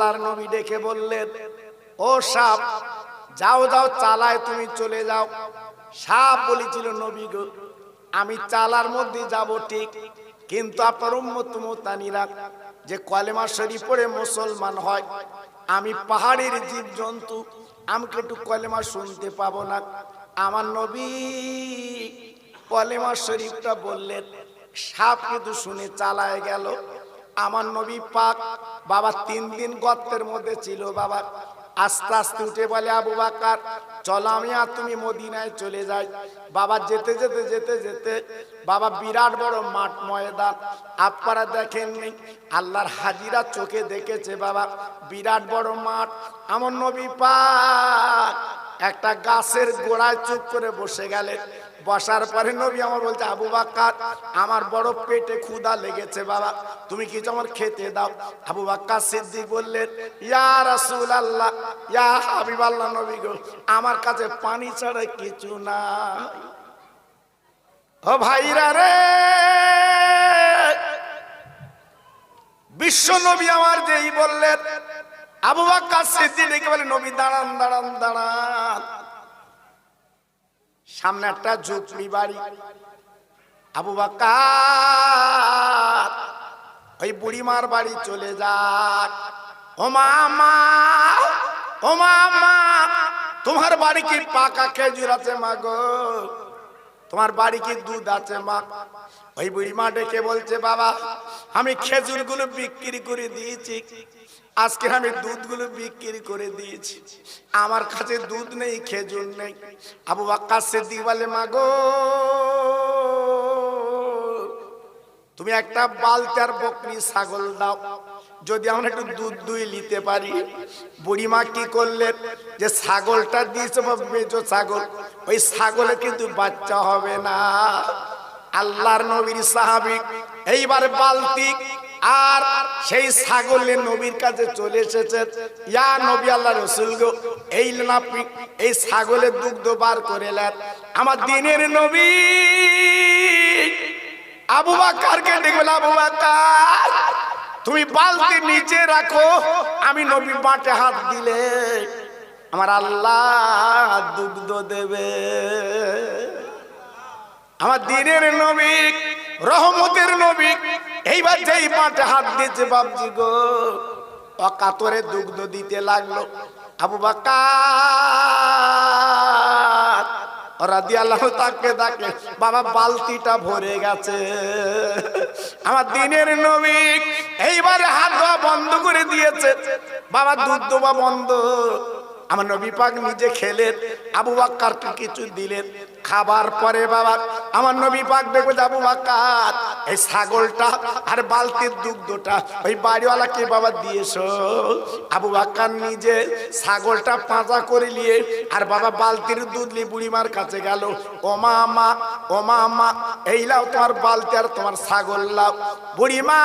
আল্লাহর নবী ডেকে বললেন, ও সাপ, যাও যাও, চালায় তুমি চলে যাও। সাপ বলেছিল, নবী গো, আমি চালার মধ্যে যাব ঠিক, কিন্তু আপনার উম্মত মুতানিরা যে কলেমা শরীফ পড়ে মুসলমান হয়, আমি পাহাড়ের জীব জন্তু, আমাকে একটু কলেমা শুনতে পাবো না। আমার নবী কলেমা শরীফটা বললেন, সাপ কিন্তু শুনে চালায় গেল। আমার নবী পাক বাবা 3 দিন গর্তের মধ্যে ছিল। বাবা আস্তে আস্তে উঠে বলে, আবু বকর চলো, আমি আর তুমি মদিনায় চলে যাই। বাবা যেতে যেতে যেতে যেতে বাবা বিরাট বড় মাঠ ময়দান, আপনারা দেখেননি, আল্লাহর হাজিরা চোখে দেখেছে। বাবা বিরাট বড় মাঠ। আমার নবী পাক একটা গাছের গোড়ায় চুপ করে বসে গেলেন। বসার পরে নবী আমার বলছে, আবু বকর আমার বড় পেটে ক্ষুধা লেগেছে, বাবা তুমি কিছু আমার খেতে দাও। আবু বকর সিদ্দিক বললেন, ইয়া রাসূলুল্লাহ, ইয়া হাবিবাল্লাহ, নবী গো, আমার কাছে পানি ছাড়া কিছু নাই। ও ভাইরা রে, বিশ্ব নবী আমার যেই বললেন, আবু বকর সিদ্দিক ডেকে বলে, নবী দাঁড়ান দাঁড়ান দাঁড়ান। সামনে একটা ঝুপড়ি বাড়ি। আবু বকর ওই বুড়িমার বাড়ি চলে যাক। ও মা, ও মা, তোমার বাড়ি কি পাকা খেজুর আছে মা গো? তোমার বাড়ি কি দুধ আছে মা? ওই বুড়িমা ডেকে বলছে, বাবা আমি খেজুর গুলো বিক্রি করে দিয়েছি, আজকে আমি দুধগুলো বিক্রি করে দিয়েছি, আমার কাছে দুধ নেই, খেজুর নেই। আবু বকর সিদ্দিক বলে, মা গো, তুমি একটা বালতার বকরি ছাগল দাও, যদি আমরা একটু দুধ দুই নিতে পারি। বুড়িমা কি করলেন, যে ছাগলটা দিয়েছে মেজো ছাগল, ওই ছাগলে কিন্তু বাচ্চা হবে না। আল্লাহর নবীর সাহাবী এইবার বালতি আর সেই ছাগলের নবীর কাছে চলে এসেছে। ইয়া নবী আল্লাহ রাসূল গো, এই নাপি এই ছাগলের দুগ্ধ বার করে নেন। আমার দিনের নবী আবু বকরকে ডেকে, আবু বকর তুমি বালতি নিচে রাখো, আমি নবী বাটে হাত দিলে আমার আল্লাহ দুগ্ধ দেবে। আমার দিনের নবী, রহমতের নবী এইবার যেই বাটে হাত দিয়েছে, বাবজি গো, অকাতরে দুগ্ধ দিতে লাগলো। আবু বকর রাদিয়াল্লাহু তাকে ডাকে, বাবা বালতিটা ভরে গেছে। আমার দিনের নবী এইবার হাত ধোয়া বন্ধ করে দিয়েছে, বাবা দুধ দেওয়া বন্ধ। আমার নবী পাক নিজে খেলেন, আবু বকরকে কিছু দিলেন। খাবার পরে বাবা আমার নবী পাক দেখবে, আবু বকর এই ছাগলটা আর বালতির দুগ্ধটা ওই বাড়িওয়ালাকে বাবা দিয়েছো। আবু বকর নিজে ছাগলটা পাঁজা করে নিয়ে আর বাবা বালতির দুধ নিয়ে বুড়িমার কাছে গেল। ও মা, ও মা, এই লাও তোমার বালতি আর তোমার ছাগল লাও। বুড়িমা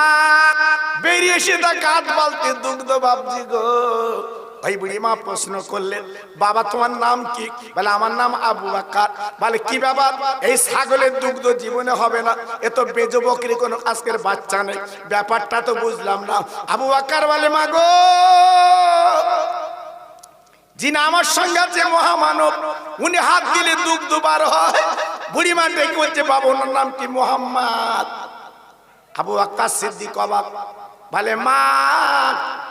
বেরিয়ে এসে তা কাঠ বালতির দুগ্ধ, বাবজি গো। ওই বুড়িমা প্রশ্ন করলেন, বাবা তোমার নাম কি? বলে আমার নাম আবু বকর। বলে কি বাবা, এই ছাগলের দুগ্ধ জীবনে হবে না, এ তো বেজো বকরি, কোনো আজকের বাচ্চা নেই, ব্যাপারটা তো বুঝলাম না। আবু বকর বলে, মা গো, যিনি আমার সঙ্গে আছে মহামানব, উনি হাত দিলে দুগ্ধ বার হয়। বুড়িমা ডেকে বলছে, বাবা ওনার নাম কি? মুহাম্মদ। আবু বকর সিদ্দিক অবাক, বলে মা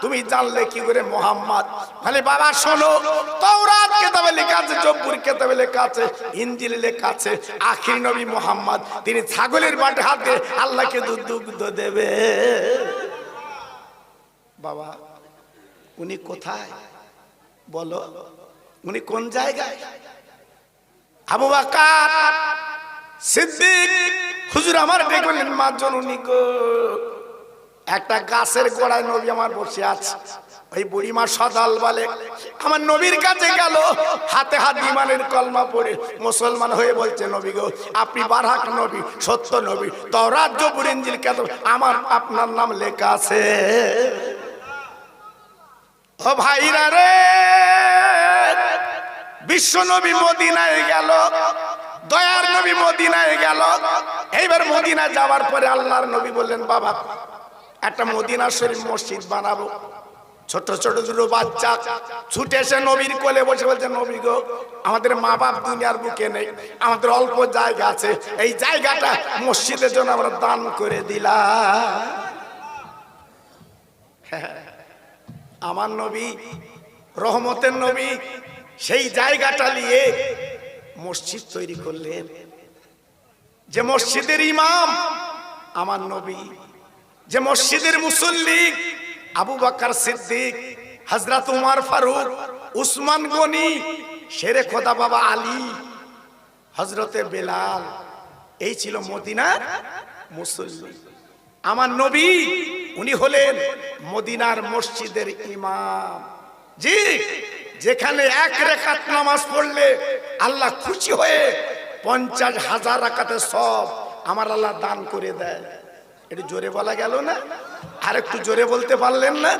তুমি জানলে কি করে মুহাম্মদ? বলে বাবা শোনো, তাওরাত কিতাবে লেখা আছে, জব্বুর কিতাবে লেখা আছে, ইনজিলে লেখা আছে, আখির নবী মুহাম্মদ তিনি ছাগলের বাটে হাত দিয়ে আল্লাহকে দুগ্ধ দেবে। বাবা উনি কোথায় বলো, উনি কোন জায়গায়? আবু বকর সিদ্দিক হুজুর আমার দেখলেন, মা জননী গো, একটা গাছের গোড়ায় নবী আমার বসে আছে। ওই বুড়িমা সদাল বলে, আমার নবীর কাছে গেল, হাতে হাত ইমানের কলমা পড়ে মুসলমান হয়ে বলছে, নবী গো আপনি বারহাক নবী, সত্য নবী, তাওরাত জবুর ইনজিল কিতাব আমার আপনার নাম লেখা আছে। ও ভাইরা রে, বিশ্ব নবী মদিনায় গেল, দয়ার নবী মদিনায় গেল। এইবার মদিনা যাওয়ার পরে আল্লাহর নবী বললেন, বাবা একটা মদিনা শরীফ মসজিদ বানাবো। ছোট ছোট দুটো বাচ্চা ছুটে এসে নবীর কোলে বসে বলছে, নবী গো, আমাদের মা বাপ দুনিয়ার বুকে নেই, আমাদের অল্প জায়গা আছে, এই জায়গাটা মসজিদের জন্য আমরা দান করে দিলাম। আমার নবী, রহমতের নবী, সেই জায়গাটা নিয়ে মসজিদ তৈরি করলেন। যে মসজিদের ইমাম আমার নবী, যে মসজিদের মুসল্লি আবু বকর সিদ্দিক, হযরত উমর ফারুক, উসমান গনি, শেরে খোদা বাবা আলী, হযরতে বেলাল, এই ছিল মদিনার মুসল্লি। আমার নবী উনি হলেন মদিনার মসজিদের ইমাম। জি, যেখানে এক রাকাত নামাজ পড়লে আল্লাহ খুশি হয়ে 50,000 রাকাতের সওয়াব আমার আল্লাহ দান করে দেয়। একটু জোরে বলা গেল না? আর একটু জোরে বলতে পারলেন না?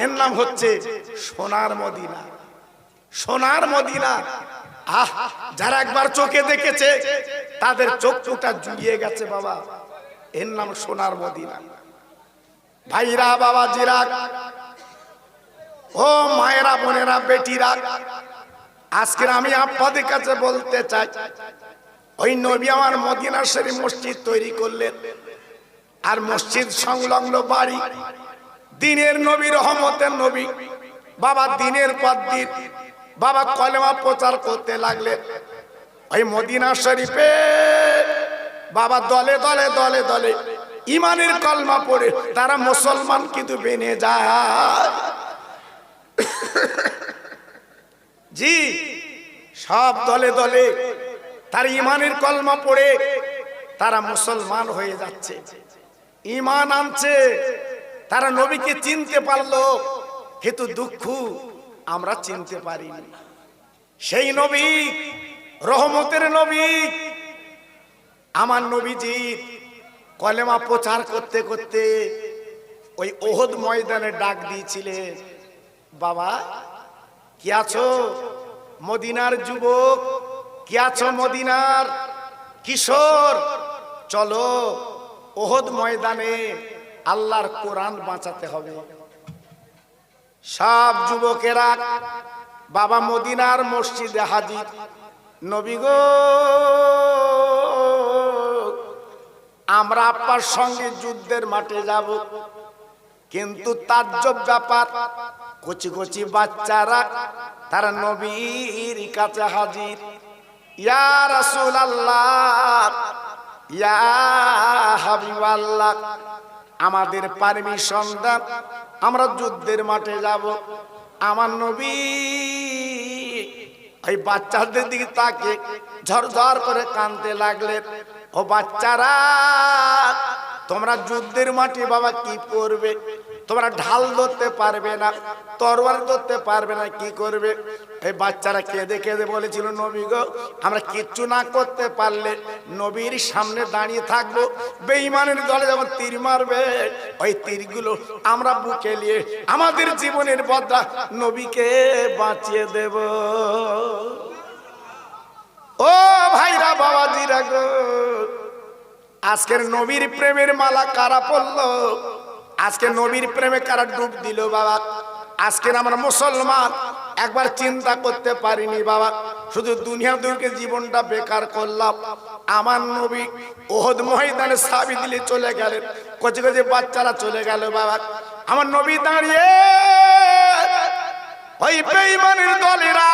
এর নাম হচ্ছে সোনার মদিনা। সোনার মদিনা। আহ, যারা একবার চোখে দেখেছে তাদের চক্ষুটা জুড়িয়ে গেছে বাবা। এর নাম সোনার মদিনা। ভাইরা, বাবাজিরা, ও মায়েরা, বোনেরা, বেটিরা, আজকে আমি আপনাদের কাছে বলতে চাই, ওই নবী আমার মদিনা শরীফ মসজিদ তৈরি করলেন, আর মসজিদ সংলগ্ন বাড়ি, দিনের নবী, রহমতের নবী বাবা দিনের পর দিন বাবা কলেমা প্রচার করতে লাগলেন। ওই মদিনা শরীফে বাবা দলে দলে দলে দলে ইমানের কলমা পড়ে তারা মুসলমান কিন্তু বেনে যায়। জি, সব দলে দলে তার ইমানের কলমা পড়ে তারা মুসলমান হয়ে যাচ্ছে, ইমান আনছে, তারা নবীকে চিনতে পারলো, কিন্তু দুঃখ আমরা চিনতে পারিনি। সেই নবী, রহমতের নবী আমার নবীজি কলেমা প্রচার করতে করতে ওই ওহদ ময়দানে ডাক দিয়েছিলেন, বাবা কি আছো মদিনার যুবক, কি আছো মদিনার কিশোর, চলো ওহদ ময়দানে আল্লাহর কোরআন বাঁচাতে হবে। সব যুবকেরা বাবা মদিনার মসজিদে হাজির। নবী গো, আমরা আপনার সঙ্গে যুদ্ধের মাঠে যাব, কিন্তু তাজ্জব ব্যাপার, কচি কচি বাচ্চারা তারা নবীর কাছে হাজির। ইয়া রাসূলুল্লাহ, ইয়া হাবিবাল্লাহ, আমাদের পারমিশন দেন, আমরা যুদ্ধের মাঠে যাব। আমার নবী ওই বাচ্চাদের দিকে তাকে ঝরঝর করে কাঁদতে লাগলেন। ও বাচ্চারা, তোমরা যুদ্ধের মাঠে বাবা কি করবে? তোমরা ঢাল ধরতে পারবে না, তরোয়ার ধরতে পারবে না, কি করবে? এই বাচ্চারা কেঁদে কেঁদে বলেছিল, নবী গো, আমরা কিচ্ছু না করতে পারলে নবীর সামনে দাঁড়িয়ে থাকবো, বেঈমানের দলে যখন তীর মারবে ওই তীরগুলো আমরা বুকে নিয়ে আমাদের জীবনের বদলা নবীকে বাঁচিয়ে দেব। ও ভাইরা, বাবাজিরা গো, আজকের নবীর প্রেমের মালা কারা পড়লো? আজকে নবীর প্রেমে কারা ডুব দিল বাবা? আজকের আমরা মুসলমান একবার চিন্তা করতে পারিনি বাবা, শুধু দুনিয়া দুর্গে জীবনটা বেকার করলাম। আমার নবী ওহদ ময়দানে সাবি দিলে চলে গেলেন, কচি কচি বাচ্চারা চলে গেল বাবা। আমার নবী দাঁড়িয়ে ওই বেঈমানের দলেরা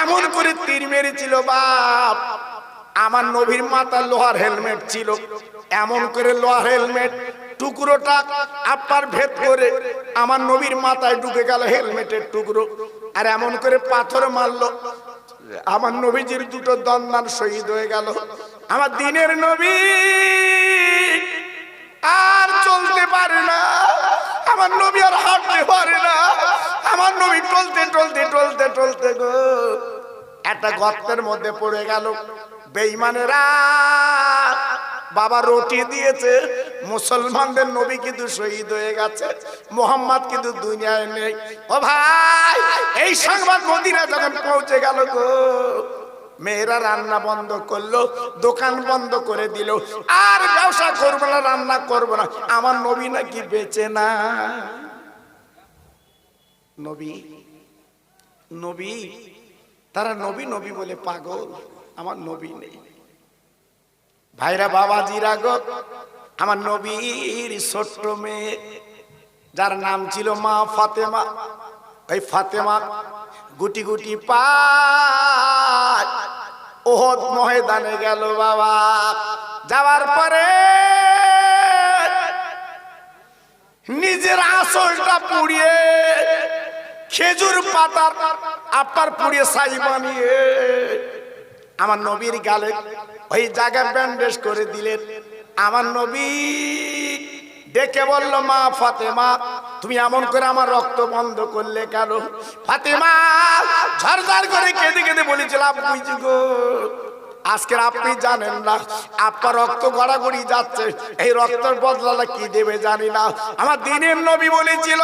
এমন করে তীর মেরেছিল বাপ, আমার নবীর মাথার লোহার হেলমেট ছিল, এমন করে লোহার হেলমেট টুকরোটা আপনার ভেদ করে আমার নবীর মাথায় ঢুকে গেল হেলমেটের টুকরো, আর এমন করে পাথর মারলো, আমার নবীজির দুটো দন্দান শহীদ হয়ে গেল। আমার দিনের নবী আর চলতে পারে না, আমার নবী আর হাঁটতে পারে না, আমার নবী টলতে টলতে টলতে টলতে গো একটা গর্তের মধ্যে পড়ে গেল। বেঈমানেরা বাবা রটি দিয়েছে, মুসলমানদের নবী কিন্তু শহীদ হয়ে গেছে, মোহাম্মদ কিন্তু দুনিয়ায় নেই। ও ভাই, এই সংবাদ মদিনা যখন পৌঁছে গেল গো, মেয়েরা রান্না বন্ধ করলো, দোকান বন্ধ করে দিল, আর ব্যবসা করবো না, রান্না করবো না, আমার নবী নাকি বেঁচে না। নবী নবী, তারা নবী নবী বলে পাগল, আমার নবী নেই। ভাইরা বাবাজিরা গো, আমার নবীর ছোট্ট মেয়ে যার নাম ছিল মা ফাতেমা, ওই ফাতেমা গুটি গুটি পায় ওহদ ময়দানে গেল বাবা। যাওয়ার পরে নিজের আঁচলটা পুড়িয়ে খেজুর পাতার আপনার পুড়িয়ে ছাই বানিয়ে আমার নবীর গালে ওই জায়গায় ব্যান্ডেজ করে দিলেন। আমার নবী ডেকে বলল, মা ফাতেমা, তুমি এমন করে আমার রক্ত বন্ধ করলে কেন? ফাতেমা ঝরঝর করে কেঁদে কেঁদে বলেছিলাম, বুঝি গো, আজকের আপনি জানেন না, আপনার রক্ত গড়াগড়ি যাচ্ছে, এই রক্তের বদলাটা কি দেবে জানি না। আমার দ্বীনের নবী বলেছিল,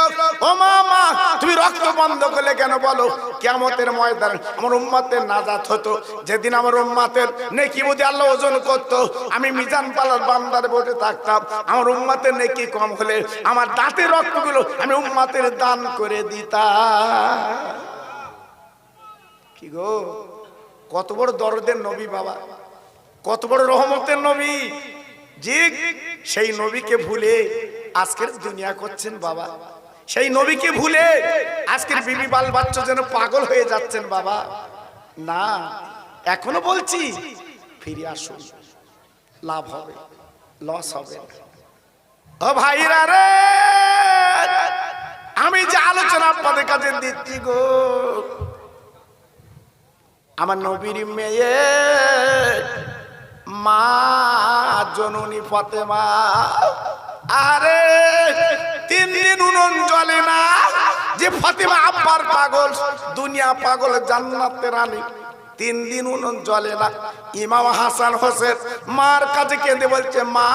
ও মা, তুমি রক্ত বন্ধ করলে কেন বলো? কিয়ামতের ময়দানে আমার উম্মতের নাজাত হতো। যেদিন আমার উম্মতের নেকি বুঝে আল্লাহ ওজন করতো, আমি মিজান পালার বান্দারে বসে থাকতাম। আমার উম্মতের নেকি কম হলে আমার দাঁতের রক্তগুলো আমি উম্মতের দান করে দিতাম। কি গো, কত বড় দরদের নবী বাবা, কত বড় রহমতের নবী। জি, সেই নবীকে ভুলে আজকের দুনিয়া করছেন বাবা। সেই নবীকে ভুলে আজকের বিবি বাল বাচ্চা যেন পাগল হয়ে যাচ্ছেন বাবা। না, এখনো বলছি, ফিরে আসুন, লাভ হবে, লস হবে। ও ভাইরা রে, আমি যে আলোচনা আপনাদের কাছে দিচ্ছি গো, আমার নবীর মেয়ে মা জননী ফাতেমা, আরে 3 দিন উনুন জ্বলে না যে ফাতেমা আব্বার পাগল, দুনিয়া পাগল, জান্নাতের রানী। 3 দিন উনুন জ্বলে না। ইমাম হাসান হোসেন মার কাছে কেঁদে বলছে, মা,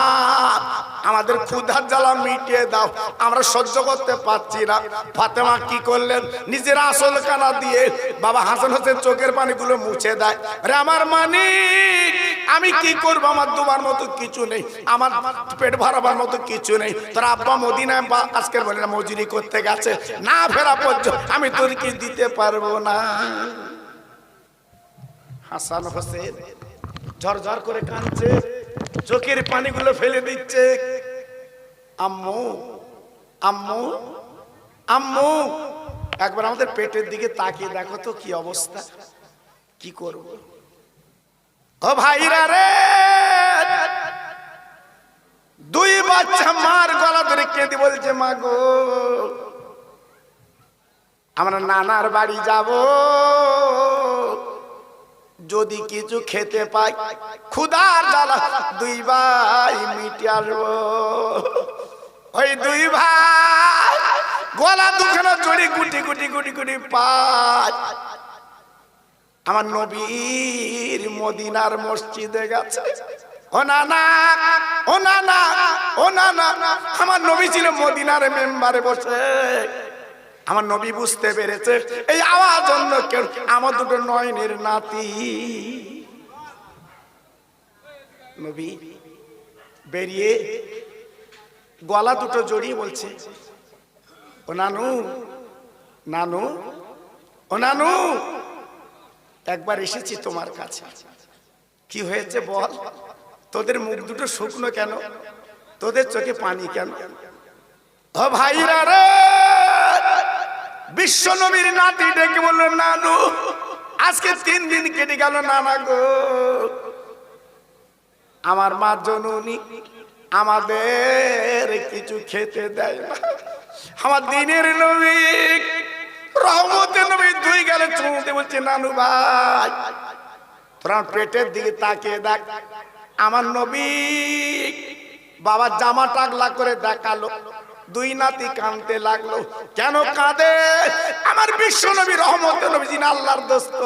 আমাদের ক্ষুধার জ্বালা মিটিয়ে দাও, আমরা সহ্য করতে পারছি না। ফাতেমা কি করলেন? নিজের আসল কানা দিয়ে বাবা হাসান হোসেন চোখের পানিগুলো মুছে দেয়। আরে আমার মানিক, আমি কি করবো? আমার দুবার মতো কিছু নেই, আমার পেট ভরাবার মতো কিছু নেই। তোর আব্বা মদিনায় বা আজকের বলে না মজুরি করতে গেছে, না ফেরা পর্যন্ত আমি তোর কি দিতে পারবো না। হাসান হোসেন ঝরঝর করে কাঁদছে, চোখের পানিগুলো ফেলে দিচ্ছে। আম্মু, আম্মু, আম্মু, একবার আমাদের পেটের দিকে তাকিয়ে দেখো তো কি অবস্থা, কি করব? ও ভাইরা রে, 2 বাচ্চা মার গলা ধরে কেঁদে বলছে, মা গো, আমরা নানার বাড়ি যাব, যদি কিছু খেতে পাই ক্ষুধার জ্বালা 2 ভাই মিটে আসবো। ওই 2 ভাই গলা দুখানা জড়ি গুটি গুটি গুটি গুটি পায় আমার নবীর মদিনার মসজিদে গেছে। ও নানা, ও নানা, ও নানা, আমার নবী ছিল মদিনার মেম্বারে বসে। আমার নবী বুঝতে পেরেছে এই আওয়াজ অন্য কেউ, আমার 2 নয়নের নাতি। নবী বেরিয়ে গলা 2 জড়িয়ে বলছে, ও নানু, নানু, ও নানু, একবার এসেছি তোমার কাছে, কি হয়েছে বল? তোদের মুখ 2 শুকনো কেন? তোদের চোখে পানি কেন? ও ভাইরা রে, বিশ্ব নবীর নাতি ডেকে বলল, নানু, আজকে 3 দিন কেটে গেল নানা গো, আমার মা জননী আমাদের কিছু খেতে দেয় না। আমার দ্বীনের নবী, রহমতের নবী 2 গেলে চুমতে বলছে, নানু ভাই, তোরা পেটের দিকে তাকিয়ে দেখ। আমার নবী বাবা জামা টাকলা করে দেখালো, 2 নাতি কাঁদতে লাগলো। কেন কাঁদে? আমার বিশ্ব নবী রহমতের নবী, যিনি আল্লাহর দোস্ত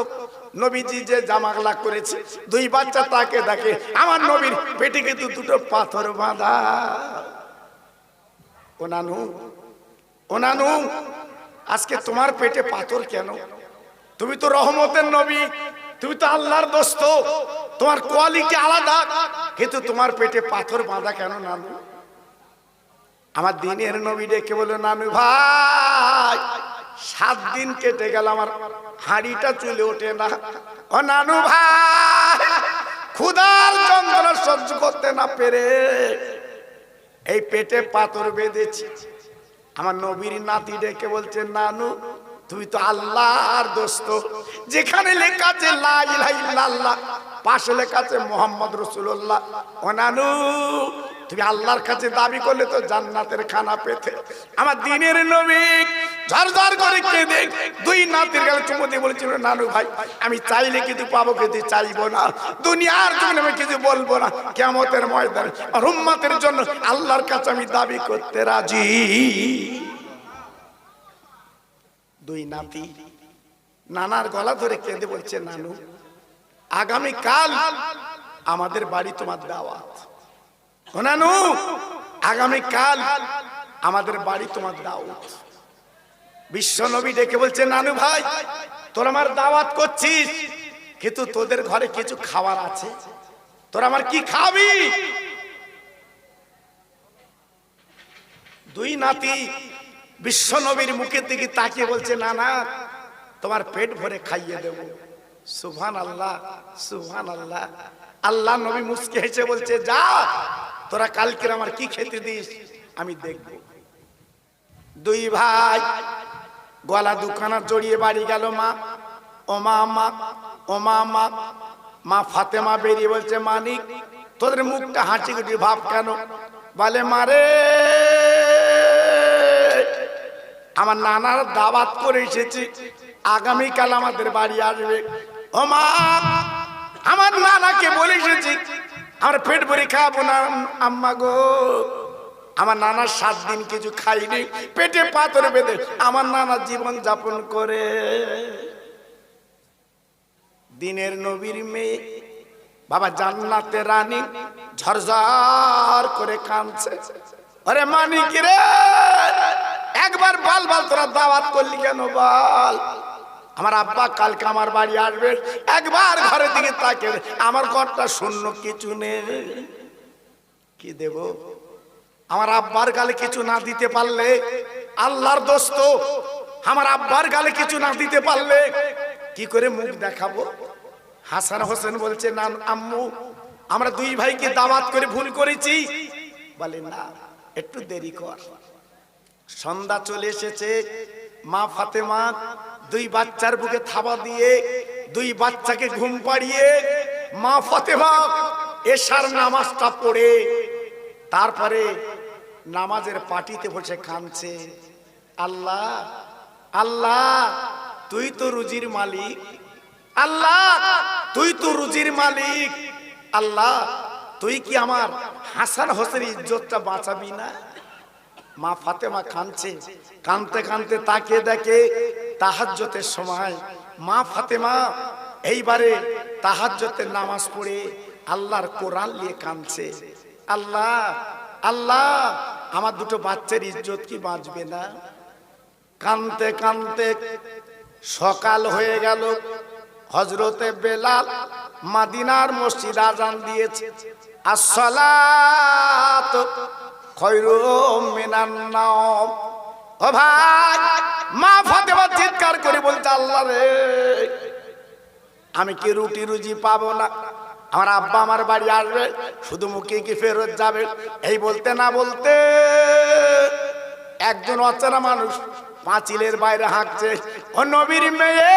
নবীজি যে জামাগলা করেছে, 2 বাচ্চা তাকে দেখে। আমার নবীর পেটে কিন্তু 2 পাথর বাঁধা। ও নানু, ও নানু, আজকে তোমার পেটে পাথর কেন? তুমি তো রহমতের নবী, তুমি তো আল্লাহর দোস্ত, তোমার কোয়ালিটি আলাদা, কিন্তু তোমার পেটে পাথর বাঁধা কেন নানু? আমার দ্বীনের নবী ডেকে বলে, নানু ভাই, 7 দিন কেটে গেল, আমার হাঁড়িটা চলে ওঠে না। ও নানু ভাই, ক্ষুধার যন্ত্রণা সহ্য করতে না পেরে এই পেটে পাথর বেঁধেছি। আমার নবীর নাতি ডেকে বলছে, নানু তুমি তো আল্লাহর দোস্ত, যেখানে লেখা আছে লা ইলাহা ইল্লাল্লাহ, পাশে লেখা আছে মুহাম্মদ রাসূলুল্লাহ। ও নানু, তুমি আল্লাহর কাছে দাবি করলে তো জান্নাতের খানা পেতে। আমার দ্বীনের নবী ঝরঝর করে কেঁদে 2 নাতির গালে চুমু দিয়ে বলেছিল, নানু ভাই আমি চাইলে কিছু পাবো, কিন্তু চাইবো না, দুনিয়ার জন্য আমি কিছু বলবো না, কিয়ামতের ময়দানে আর উম্মতের জন্য আল্লাহর কাছে আমি দাবি করতে রাজি। 2 নাতি নানার গলা ধরে কেঁদে বলছে, নানু আগামী কাল আমাদের বাড়ি তোমার দাওয়াত। ও নানু আগামী কাল আমাদের বাড়ি তোমার দাওয়াত। বিশ্ব নবী ডেকে বলছে, নানু ভাই তোর আমার দাওয়াত করছিস, কিন্তু তোদের ঘরে কিছু খাবার আছে, তোর আমার কি খাবি? 2 নাতি বিশ্ব নবীর মুখের দিকে তাকিয়ে বলছে, না না তোমার পেট ভরে খাইয়ে দেব। সুবহানাল্লাহ সুবহানাল্লাহ। আল্লাহ নবী মুস্কি হেসে বলছে, যা তোরা কালকে আমার কি খেতে দিস আমি দেখব। 2 ভাই গলা দুখানা জড়িয়ে বাড়ি গেল। মা ও মা, মা ও মা, মা মা ফাতেমা বেরিয়ে বলছে, মানিক তোদের মুখটা হাসি খুশি ভাব কেন? বলে, মারে আমার নানার দাওয়াত করে এসেছি, আগামীকাল আমাদের বাড়ি আসবে। ও মা আমার নানাকে বলে এসেছি আমার পেট ভরে খাবো না আম্মা গো। আমার নানা 7 দিন কিছু খাইনি, পেটে পাথর বেঁধে আমার নানা জীবন যাপন করে। দিনের নবীর মেয়ে বাবা জান্নাতের রানী ঝরঝর করে কাঁদছে। আরে মানিক রে, একবার বল বল তোরা দাওয়াত করলি কেন বল? আমার আব্বা কালকে আমার বাড়ি আসবে, একবার ঘরের দিকে তাকে, আমার ঘরটা শূন্য, কিছু নেই, কি দেব? আমার আব্বার গালে কিছু না দিতে পারলে, আল্লাহর দোস্ত আমার আব্বার গালে কিছু না দিতে পারলে কি করে মুখ দেখাবো? হাসান হোসেন বলছে, না আম্মু আমরা 2 ভাইকে দাওয়াত করে ভুল করেছি। বলে, না একটু দেরি কর। সন্ধ্যা চলে এসেছে। মা ফাতেমা 2 বাচ্চার বুকে থাবা দিয়ে 2 বাচ্চাকে ঘুম পাড়িয়ে মা ফাতেমা এশার নামাজটা পড়ে তারপরে নামাজের পাটিতে বসে কাঁদছে। আল্লাহ আল্লাহ তুই তো রুজির মালিক, আল্লাহ তুই তো রুজির মালিক, আল্লাহ তুই কি আমার হাসান হোসেনের ইজ্জতটা বাঁচাবি না? মা ফাতেমা কাঁদছে, কাঁদতে কাঁদতে তাকিয়ে দেখে তাহাজ্জুদের সময় মা ফাতেমা এইবারে তাহাজ্জুদের নামাজ পড়ে আল্লাহর কোরআন নিয়ে কাঁদছে। আল্লাহ আল্লাহ আমার 2 বাচ্চার ইজ্জত কি বাঁচবে না? কাঁদতে কাঁদতে সকাল হয়ে গেল। হযরতে বেলাল মদিনার মসজিদ আযান দিয়েছে, আসসালাতু খায়রুম মিনান নাওম। ও ভাই, মা ফাতেমা চিৎকার করে বলছে, আল্লাহ রে আমি কি রুটি রুজি পাবো না? আমার আব্বা আমার বাড়ি আসবে, শুধু মুখে কি ফেরত যাবে? এই বলতে না বলতে একজন অচেনা মানুষ পাঁচিলের বাইরে হাঁকছে, ও নবীর মেয়ে,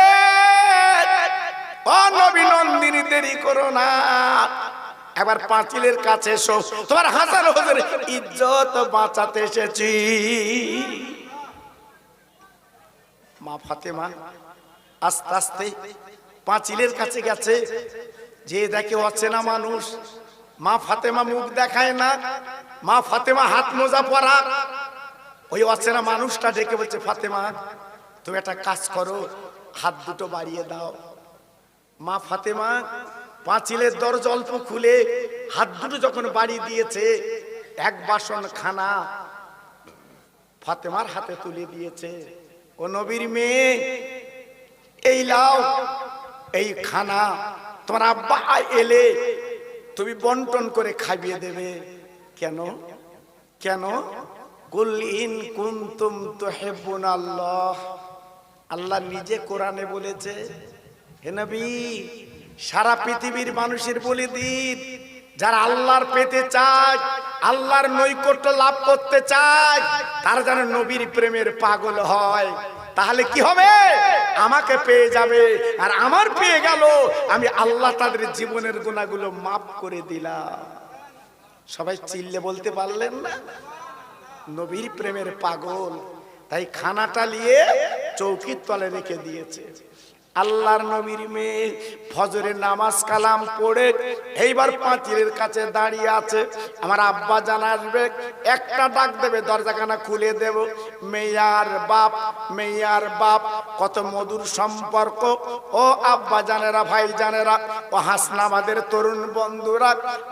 ও নবী নন্দিনী দেরি করো না, একবার পাঁচিলের কাছে এসো, তোমার হাসান হোসেনের ইজ্জত বাঁচাতে এসেছি। মা ফাতেমা আস্তে আস্তে পাঁচিলের কাছে গেছে, যে দেখে অচেনা মানুষ। মা ফাতেমা মুখ দেখায় না, মা ফাতেমা হাত মোজা পরা। ওই অচেনা মানুষটা ডেকে বলছে, ফাতেমা তুমি একটা কাজ করো, হাত 2টো বাড়িয়ে দাও। মা ফাতেমা পাঁচিলের দরজা অল্প খুলে হাত 2টো যখন বাড়ি দিয়েছে, 1 বাসন খানা ফাতেমার হাতে তুলে দিয়েছে। ও নবীর মেয়ে, এই লাও এই খানা, তোমার আব্বা এলে তুমি বন্টন করে খাইয়ে দেবে। কেন কেন? কুল ইন কুনতুম তুহিব্বুনাল্লাহ, আল্লাহ নিজে কোরআনে বলেছে, হে নবী সারা পৃথিবীর মানুষের বলে দিন, যারা আল্লাহর পেতে চায়, আল্লাহর নৈকট্য লাভ করতে চায়, তারা যেন নবীর প্রেমের পাগল হয়। তাহলে কি হবে? আমাকে পেয়ে যাবে, আর আমার পেয়ে গেল, আমি আল্লাহ তাদের জীবনের গুনাহগুলো মাফ করে দিলাম। সবাই চিল্লে বলতে পারলেন না? নবীর প্রেমের পাগল, তাই খানাটা নিয়ে চৌকির তলে রেখে দিয়েছে। আল্লাহর নবীর মেয়ে ফজরের নামাজ কালাম পড়ে এইবার পাঁচিলের কাছে দাঁড়িয়ে আছে। আমার আব্বা জান আসবে, একটা ডাক দেবে, দরজাখানা খুলে দেব। মেয়ার বাপ, মেয়ার বাপ, কত মধুর সম্পর্ক। ও আব্বা জানেরা, ভাই জানেরা, ও হাসনাবাদের তরুণ বন্ধুরা,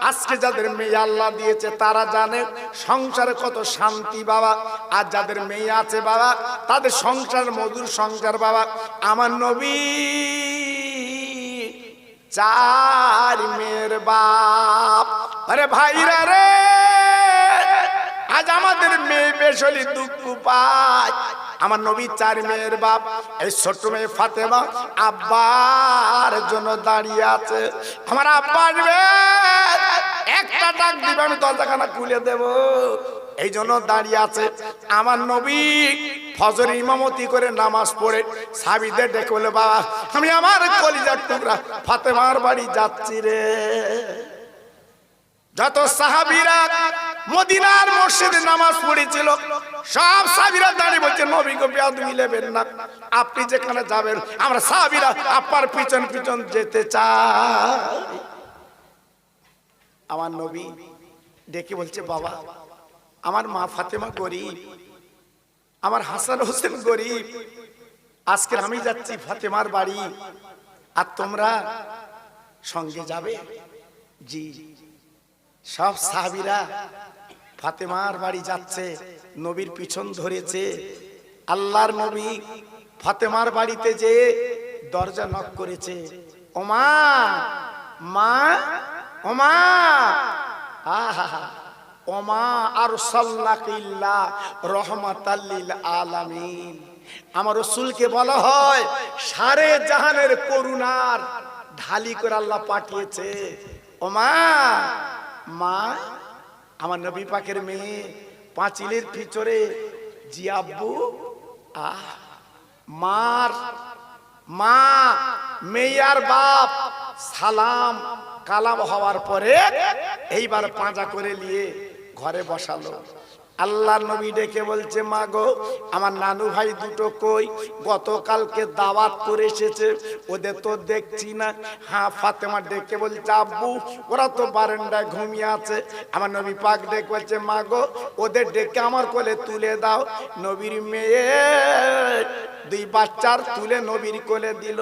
আজকে যাদের মেয়ে আল্লাহ দিয়েছে তারা জানে সংসারে কত শান্তি বাবা। আর যাদের মেয়ে আছে বাবা, তাদের সংসার মধুর সংসার বাবা। আমার নবী চার মেয়ের বাপ। আরে ভাইরা রে, আজ আমাদের মেয়ে বেশ হলে দুঃখ পায়। আমার নবী চার মেয়ের বাপ। এই ছোট্ট মেয়ে ফাতেমা আব্বার জন্য দাঁড়িয়ে আছে। আমার আব্বা আসবে, একটা ডাক দিবে, আমি দরজাখানা খুলে দেব, এই জন্য দাঁড়িয়ে আছে। আমার নবী ফজর ইমামতি করে নামাজ পড়ে সাহাবীদের ডেকে বলে, বাবা আমি আমার কলিজার টুকরা ফাতেমার বাড়ি যাচ্ছি রে। যত সাহাবীরা মদিনার মসজিদে নামাজ পড়েছিল, সব সাহাবীরা দাঁড়িয়ে বলছে, নবীকে বেয়াদবি নেবেন না, আপনি যেখানে যাবেন আমরা সাহাবীরা আপনার পিছন পিছন যেতে চাই। আমার নবী ডেকে বলছে, বাবা আমার মা ফাতেমা গরিব, আমার হাসান হোসেন গরিব, আজকে আমি যাচ্ছি ফাতেমার বাড়ি, আর তোমরা সঙ্গে যাবে? জি। সব সাহাবীরা ফাতেমার বাড়ি যাচ্ছে, নবীর পিছন ধরেছে। আল্লাহর নবী ফাতেমার বাড়িতে যে দরজা নক করেছে, ওমা মা, ওমা, আহা ওমা আরসালনাকা ইল্লা রাহমাতাল লিল আলামিন। আমার রাসূলকে বলা হয় সারে জাহানের করুণার ঢালি করে আল্লাহ পাঠিয়েছে। ওমা, মা, আমার নবী পাকের মেয়ে পাঁচিলের ভিতরে, জি আব্বু। আহ, মার মা, মেয়ার বাপ সালাম কালাম হওয়ার পরে এইবার পাঁজা করে নিয়ে ঘরে বসালো। আল্লাহর নবী ডেকে বলছে, মা গো আমার নানু ভাই দুটো কই? গতকালকে দাওয়াত করে এসেছে, ওদের তো দেখছি না। হ্যাঁ, ফাতেমা ডেকে বলছে, আব্বু ওরা তো বারান্দায় ঘুমিয়ে আছে। আমার নবী পাক ডেকে বলছে, মা গো ওদের ডেকে আমার কোলে তুলে দাও। নবীর মেয়ে দুই বাচ্চার তুলে নবীর কোলে দিল।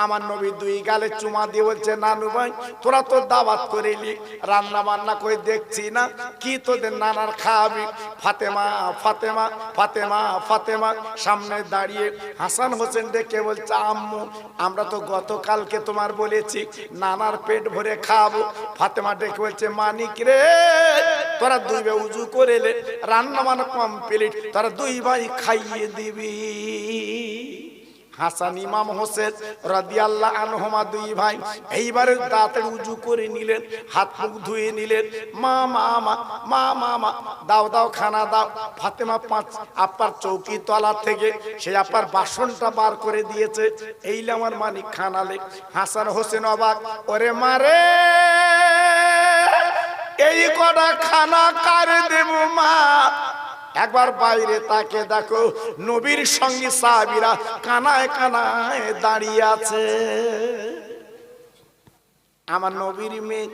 আমার নবী দুই গালে চুমা দিয়ে বলছে, নানু ভাই তোরা তো দাওয়াত করেলি, রান্না বান্না করে দেখছি না, কি তোদের নানার খাওয়াবি? ফাতেমা ফাতেমা ফাতেমা ফাতেমা সামনে দাঁড়িয়ে হাসান হোসেন ডেকে বলছে, আম্মু আমরা তো গতকালকে তোমার বলেছি নানার পেট ভরে খাবো। ফাতেমা ডেকে বলছে, মানিক রে তোরা দুই ভাই উজু করে এলে, রান্না বান্না কমপ্লিট, তোরা দুই ভাই খাইয়ে দিবি। হাসান ইমাম হোসেন রাদিয়াল্লাহু আনহুমা দুই ভাই এইবারে দাঁতে উজু করে নিলেন, হাত মুখ ধুয়ে নিলেন। মা মা মা মা মা মা দাও দাও খানা দাও। ফাতেমা পাঁচ আপার চৌকি তলা থেকে সে আপার বাসনটা বার করে দিয়েছে, এইলে আমার মানিক খানালে। হাসান হোসেন অবাক, ওরে মারে এই কটা খানা কার দেব মা? একবার বাইরে তাকে দেখো, নবীর সঙ্গে সাহাবীরা কানায় কানায় দাঁড়িয়ে আছে। আমার নবীর মেয়ে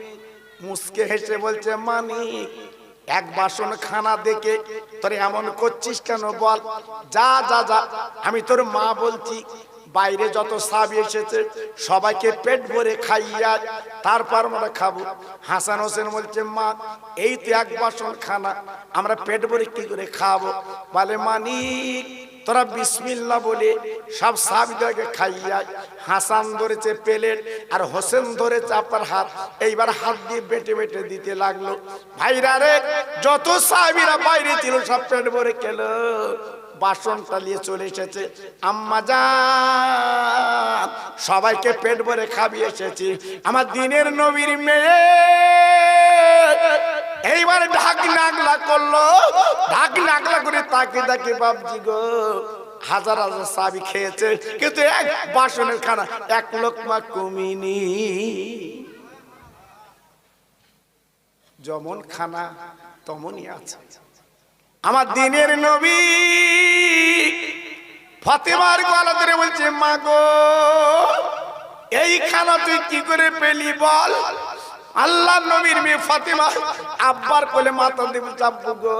মুস্কে হেসে বলছে, মানিক এক বাসন খানা দেখে তোর এমন করছিস কেন বল? যা যা যা, আমি তোর মা বলছি, বাইরে যত সাহাবী এসেছে সবাইকে পেট ভরে খাইয়া তারপর আমরা খাবো। হাসান হোসেন বলছে, মা এই তো এক বাসন খানা, আমরা পেট ভরে কি করে খাবো? বলে, মানিক তোরা বিসমিল্লাহ বলে সব সাহাবীদেরকে খাইয়া। হাসান ধরেছে প্লেট আর হোসেন ধরেছে আপনার হাত, এইবার হাত দিয়ে বেটে বেটে দিতে লাগলো। ভাইরা রে, যত সাহাবীরা বাইরে ছিল সব পেট ভরে খেলো। বাসনটা নিয়ে চলে এসেছে। আম্মা জান, সবাইকে পেট ভরে খাবিয়ে এসেছি। আমার দিনের নবীর মেয়ে এইবার ঢাক নাগলা করলো, ঢাক নাগলা করে তাকে তাকে বাবজি গো হাজার হাজার সাবি খেয়েছে, কিন্তু এক বাসনের খানা এক লোকমা কমিনি। যেমন খানা তেমনই আছে। আমার দিনের নবী ফাতেমার গলা ধরে বলছে, মা গো এই খানা তুই কি করে পেলি বল। আল্লাহ নবীর মেয়ে ফাতেমা আব্বার কোলে মাথা দিয়ে বলছে, আব্বু গো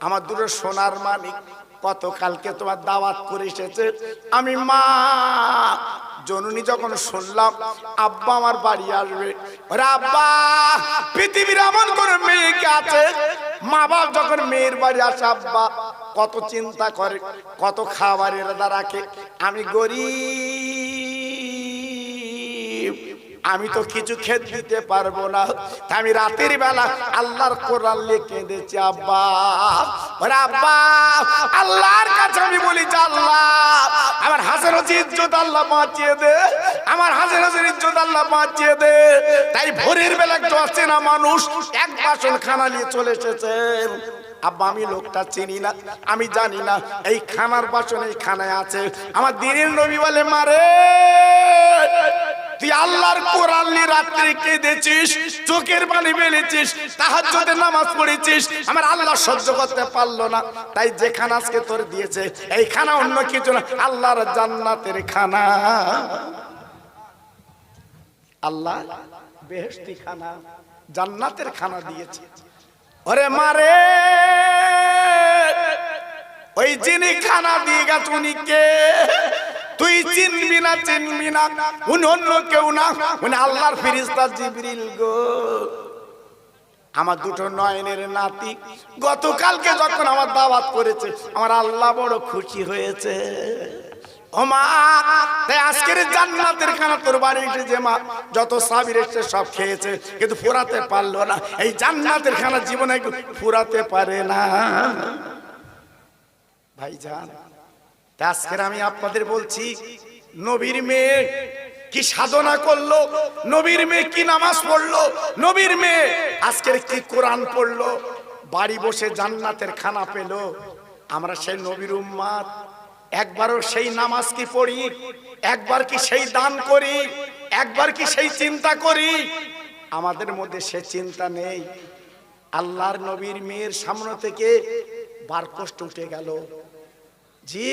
আমার দুটো সোনার মানিক কত কালকে তোমার দাওয়াত করে এসেছে। আমি মা জননী যখন শুনলাম আব্বা আমার বাড়ি আসবে, ওরে আব্বা পৃথিবীর এমন করে মেয়ে কে আছে, মা বাপ যখন মেয়ের বাড়ি আসে আব্বা কত চিন্তা করে, কত খাবারের রাখে। আমি গরিব, আমি তো কিছু খেতে দিতে পারবো না, তাই আমি রাতের বেলা আল্লাহর কোরআন নিয়ে কেঁদেছি আব্বা। ওরে আব্বা আল্লাহর কাছে আমি বলি যে আল্লাহ আমার হাজার হাজার ইজ্জত আল্লাহ বাঁচিয়ে দে, আমার হাজার হাজার ইজ্জত আল্লাহ বাঁচিয়ে দে। তাই ভোরের বেলা একটু অচেনা মানুষ এক বাসন খানা নিয়ে চলে এসেছেন। আব্বা আমি লোকটা চিনি না, আমি জানি না এই খানার বাসন এই খানায় আছে। আমার দিনের নবী বলে, মারে তুই আল্লাহর কোরআন নিয়ে রাত্রে কেঁদেছিস, চোখের পানি ফেলেছিস, তাহাজ্জুদের নামাজ পড়েছিস, আমার আল্লাহ সহ্য করতে পারলো না, তাই যে খানা আজকে তোর দিয়েছে এই খানা অন্য কিছু না, আল্লাহর জান্নাতের খানা, আল্লাহ বেহেশতি খানা জান্নাতের খানা দিয়েছে। ওরে মারে ওই যিনি খানা দিয়ে গেছে উনি কে? তুই চিনবি না, চিনবি না, উনি অন্য কেউ না, উনি আল্লাহর ফেরেশতা জিবরিল গো। আমার দুটো নয়নের নাতি গতকালকে যখন আমার দাওয়াত করেছে আমার আল্লাহ বড় খুশি হয়েছে। ও মা, তাই আজকের জান্নাতের খানা তোর বাড়ি এসে মা যত সাবির এসে সব খেয়েছে, কিন্তু ফুরাতে পারলো না। এই জান্নাতের খানা জীবনে ফুরাতে পারে না ভাইজান। আজকের আমি আপনাদের বলছি, নবীর মেয়ে কি সাধনা করলো, নবীর মেয়ে কি নামাজ পড়লো, নবীর মেয়ে আজকের কি কোরআন পড়লো, বাড়ি বসে জান্নাতের খানা পেল। আমরা সেই নবীর উম্মত, একবারও সেই নামাজ কি পড়ি, একবার কি সেই দান করি, একবার কি সেই চিন্তা করি? আমাদের মধ্যে সে চিন্তা নেই। আল্লাহর নবীর মেয়ের সামনে থেকে বার কষ্ট উঠে গেল। জি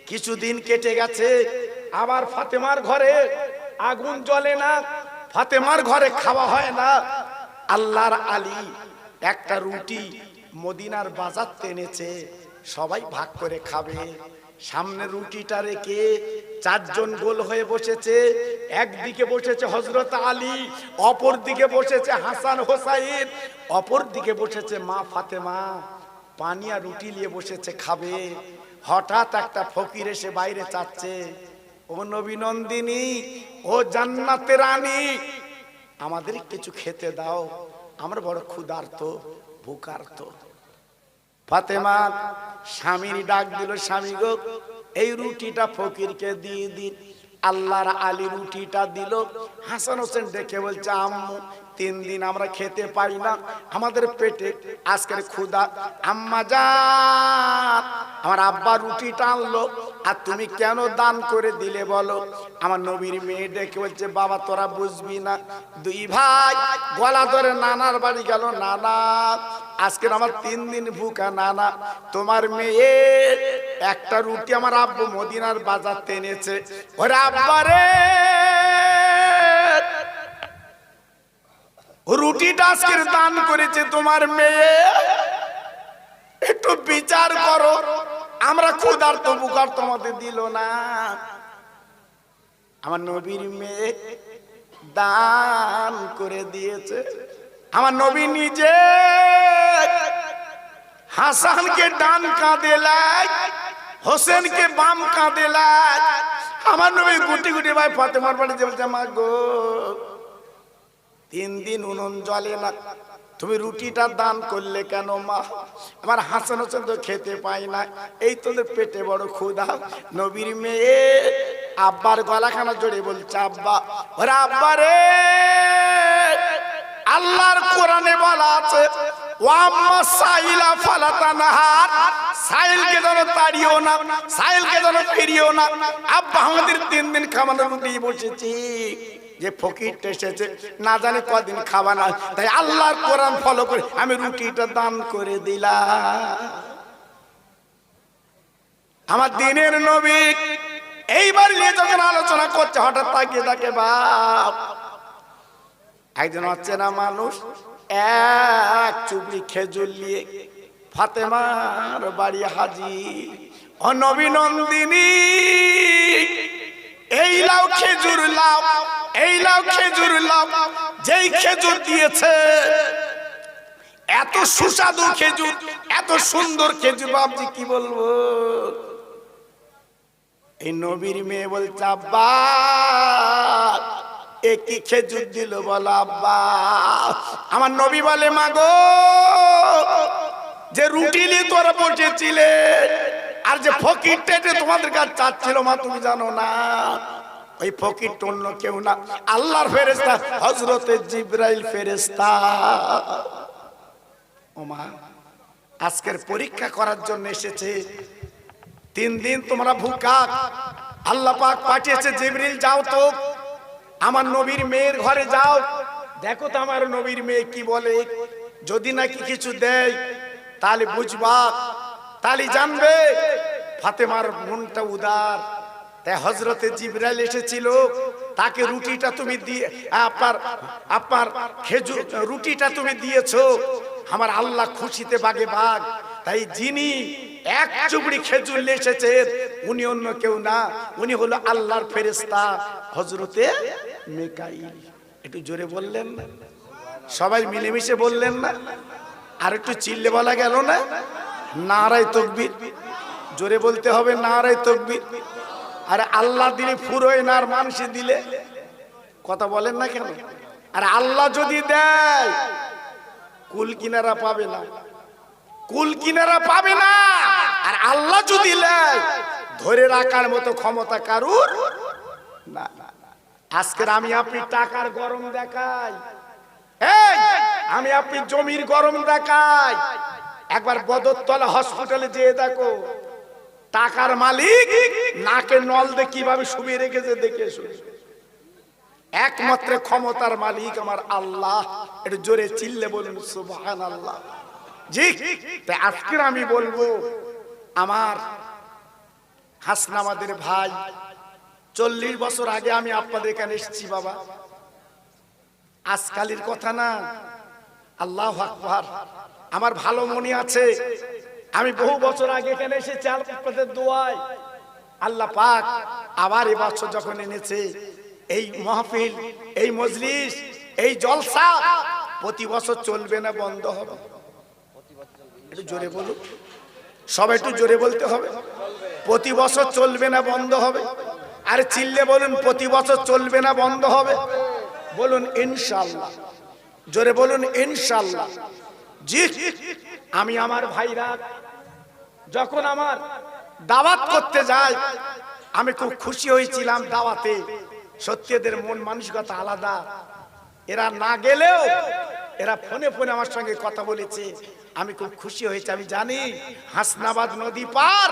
কিছুদিন কেটে গেছে, আবার ফাতেমার ঘরে আগুন জ্বলে না, ফাতেমার ঘরে খাওয়া হয় না। আল্লাহর আলী একটা রুটি মদিনার বাজার এনেছে, সবাই ভাগ করে খাবে। সামনে রুটিটা রেখে চারজন গোল হয়ে বসেছে, একদিকে বসেছে হযরত আলী, অপর দিকে বসেছে হাসান হোসাইন, অপর দিকে বসেছে মা ফাতেমা। পানি আর রুটি নিয়ে বসেছে খাবে। হঠাৎ একটা ফকির এসে বাইরে চাচ্ছে, ও নবী নন্দিনী, ও জান্নাতের রানী, আমাদের কিছু খেতে দাও, আমরা বড় ক্ষুধার্ত ভুকার্ত। ফাতেমা স্বামীর ডাক দিল, স্বামী গো এই রুটিটা ফকিরকে দিয়ে দিন। আল্লাহর আলী রুটিটা দিল। হাসান হোসেন দেখে বলছে, আম্মু 3 দিন আমরা খেতে পাই না, আমাদের পেটে আজকের ক্ষুধা। আম্মা জান, আমার আব্বা রুটিটা আনলো আর তুমি কেন দান করে দিলে বলো? আমার নবীর মেয়ে দেখে বলছে, বাবা তোরা বুঝবি না, 2 ভাই গলা ধরে নানার বাড়ি গেল। নানা আজকের আমার 3 দিন ভুকা। নানা তোমার মেয়ে একটা রুটি আমার আব্বু মদিনার বাজার এনেছে। ওরে আব্বা রে, রুটিটা আজকের দান করেছে তোমার মেয়ে, একটু বিচার করো, আমরা ক্ষুধার্ত বুকার তোমাদের দিল না। আমার নবীর মেয়ে দান করে দিয়েছে। আমার নবী নিজে হাসানকে ডান কাঁধে লাগ, হোসেনকে বাম কাঁধে লাগ। আমার নবী গুটি গুটি ভাই ফাতেমার বাড়ি যে বলছে, মা গো 3 দিন উনুন জ্বলে না, তুমি রুটিটা দান করলে কেন মা? আমার হাসান হোসেন তো খেতে পাই না, এই তোদের পেটে বড় ক্ষুধা। নবীর মেয়ে আব্বার গলাখানা জড়ে বলছে, আব্বা, ওরে আব্বা রে, আল্লাহর কোরআনে বলা আছে, ওয়াম্মা সাইলা ফালা তানহার, সাইলকে যেন তাড়িও না, সাইলকে যেন ফিরিও না। আব্বা আমাদের 3 দিন খাবারের রুটি বসেছি, যে ফকিরটা এসেছে না জানে কদিন খাবা না, তাই আল্লাহর কোরআন ফলো করে আমি রুটিটা দান করে দিলাম। আমার দিনের নবী এইবার নিয়ে যখন আলোচনা করছে, হঠাৎ তাকিয়ে থাকে বাপ, একজন অচেনা মানুষ এক চুবড়ি খেজুর নিয়ে ফাতেমার বাড়ি হাজির। ও নবী নন্দিনী, এই লাও খেজুর লাও, এই লাও খেজুর লাও। যেই খেজুর দিয়েছে, এত সুস্বাদু খেজুর, এত সুন্দর খেজুর, বাপজি কি বলবো। এই নবীর মেয়ে বলছে, আব্বা এ কি খেজুর দিল বলো আব্বা। আমার নবী বলে, মা গো, যে রুটি নিয়ে তোরা বসেছিলে আর যে ফকিরটা তোমাদের কাছে চাচ্ছিল মা, তুমি জানো না ওই ফকিরটা অন্য কেউ না, আল্লাহর ফেরেশতা হযরতে জিবরাইল ফেরেশতা। ও মা, আজকের পরীক্ষা করার জন্য এসেছে। 3 দিন তোমরা ভুকা, আল্লাহ পাক পাঠিয়েছে জিবরিল, যাও তো আমার নবীর মেয়ের ঘরে যাও, দেখো তো আমার নবীর মেয়ে কি বলে। যদি নাকি কিছু দেয় তাহলে বুঝবা, তাহলে জানবে ফাতেমার মনটা উদার। তাই হযরতে জিবরাইল এসেছিল, তাকে রুটিটা তুমি দিয়ে, আপনার খেজুর রুটিটা তুমি দিয়েছো, আমার আল্লাহ খুশিতে বাগে বাগ। তাই যিনি এক চুবড়ি খেজুর নিয়ে এসেছেন, উনি অন্য কেউ না, উনি হলো আল্লাহর ফেরেশতা হযরতে মিকাইল। একটু জোরে বললেন না? সবাই মিলেমিশে বললেন না? আর একটু চিল্লে বলা গেল না? নারায়ে তাকবীর, জোরে বলতে হবে নারায়ে তাকবীর। আরে আল্লাহ দিলে ফুরোয় না, আর মানুষ দিলে কথা বলেন না কেন? আর আল্লাহ যদি দেয়, কুল কিনারা পাবে না, কুল কিনারা পাবে না। আর আল্লাহ যদি দেয়, ধরে রাখার মতো ক্ষমতা কারুর না। আজকের আমি আপনি টাকার গরম দেখাই, আমি আপনি জমির গরম দেখাই। একবার বদরতলা হসপিটালে যেয়ে দেখো, টাকার মালিক নাকে নল দিয়ে কিভাবে শুয়ে রেখেছে দেখে এসো। একমাত্র ক্ষমতার মালিক আমার আল্লাহ। একটু জোরে চিল্লে বলুন সুবহানাল্লাহ। জি, তাই আজকে আমি বলবো, আমার হাসনামাদের ভাই, 40 বছর আগে আমি আপনাদের এখানে এসেছি বাবা, আজকালের কথা না। আল্লাহু আকবার। আমার ভালো মনে আছে, আমি বহু বছর আগে এখানে এসেছি আপনাদের দোয়ায়। আল্লাহ পাক আবার এবছর যখন এনেছে, এই মাহফিল, এই মজলিস, এই জলসা প্রতি বছর চলবে না, বন্ধ হবে? একটু জোরে বলুন, সবাই একটু জোরে বলতে হবে। প্রতি বছর চলবে না, বন্ধ হবে? আরে চিল্লে বলুন, প্রতি বছর চলবে না, বন্ধ হবে? বলুন ইনশাআল্লাহ, জোরে বলুন ইনশাআল্লাহ। জি, আমি আমার ভাইরা যখন আমার দাওয়াত করতে যাই, আমি খুব খুশি হয়েছিলাম দাওয়াতে। সত্যি এদের মন মানসিকতা আলাদা। এরা না গেলেও এরা ফোনে ফোনে আমার সঙ্গে কথা বলেছে, আমি খুব খুশি হয়েছি। আমি জানি হাসনাবাদ নদী পার,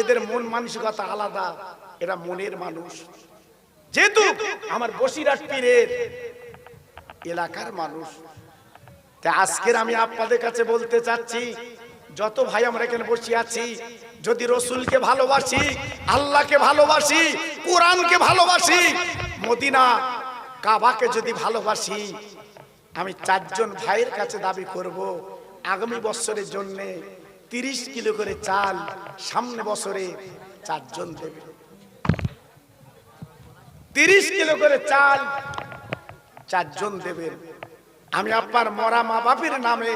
এদের মন মানসিকতা আলাদা, এরা মনের মানুষ। যেহেতু আমার বসিরহাট পীরের এলাকার মানুষ, তাই আজকের আমি আপনাদের কাছে বলতে চাচ্ছি, যত ভাই আমরা এখানে বসে আছি, যদি রসুলকে ভালোবাসি, আল্লাহকে ভালোবাসি, কোরআনকে ভালোবাসি, মদিনা কাবাকে যদি ভালোবাসি, আমি 4 জন ভাইয়ের কাছে দাবি করব, আগামী বছরের জন্য 30 কিলো করে চাল সামনে বছরে 4 জন দেবে। 30 কিলো করে চাল 4 জন দেবে। আমি আপনার মরা মা বাপের নামে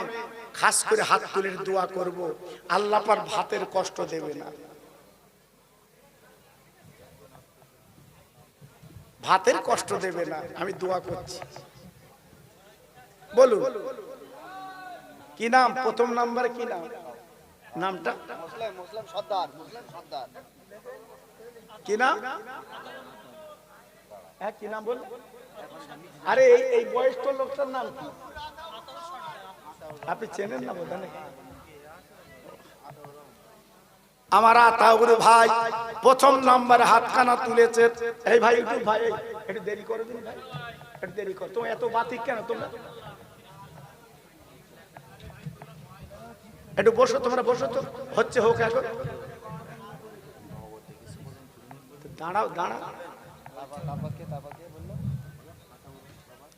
খাস করে হাত তুলে দোয়া করব, আল্লাহ পাক ভাতের কষ্ট দেবে না, ভাতের কষ্ট দেবে না। আমি দোয়া করছি, বলুন কি নাম প্রথম নাম্বারে কি নাম নামটা মুসলিম সর্দার মুসলিম সর্দার কি নাম হ্যাঁ কি নাম বল আরে এই বয়স্ক লোকটার নাম কি আপনি চেনেন না বোধ হয় আমার আতাউর ভাই প্রথম নম্বরে হাতখানা তুলেছে এই ভাই একটু ভাই একটু দেরি করে দিন ভাই একটু দেরি কর তুমি এত বাতিক কেন তোমরা একটু বসো তোমরা বসো তো হচ্ছে হোক এখন দাঁড়াও দাঁড়াও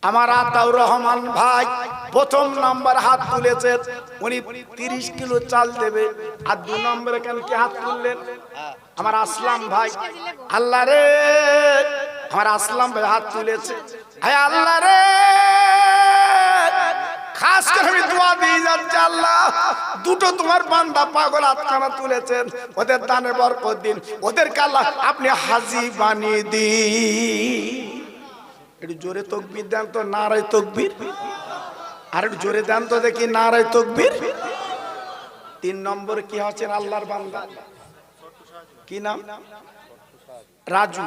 আমার আতাউর রহমান ভাই প্রথম নাম্বার হাত তুলেছে উনি 30 কিলো চাল দেবে আর 2 নম্বরে কেন কি হাত তুললেন আমার আসলাম ভাই আল্লাহ রে আমার আসলাম ভাই হাত তুলেছে হে আল্লাহ রে খাস করে আমি দোয়া দিয়ে যাচ্ছি আল্লাহ দুটো তোমার বান্দা পাগল হাতখানা তুলেছেন ওদের দানে বরকত দিন ওদেরকে আল্লাহ আপনি হাজী বানিয়ে দিন একটু জোরে তাকবীর দেন তো নারায়ে তাকবীর আর একটু জোরে দেন তো দেখি নারায়ে তাকবীর 3 নম্বর কি আছেন আল্লাহর বান্দা কি নাম রাজু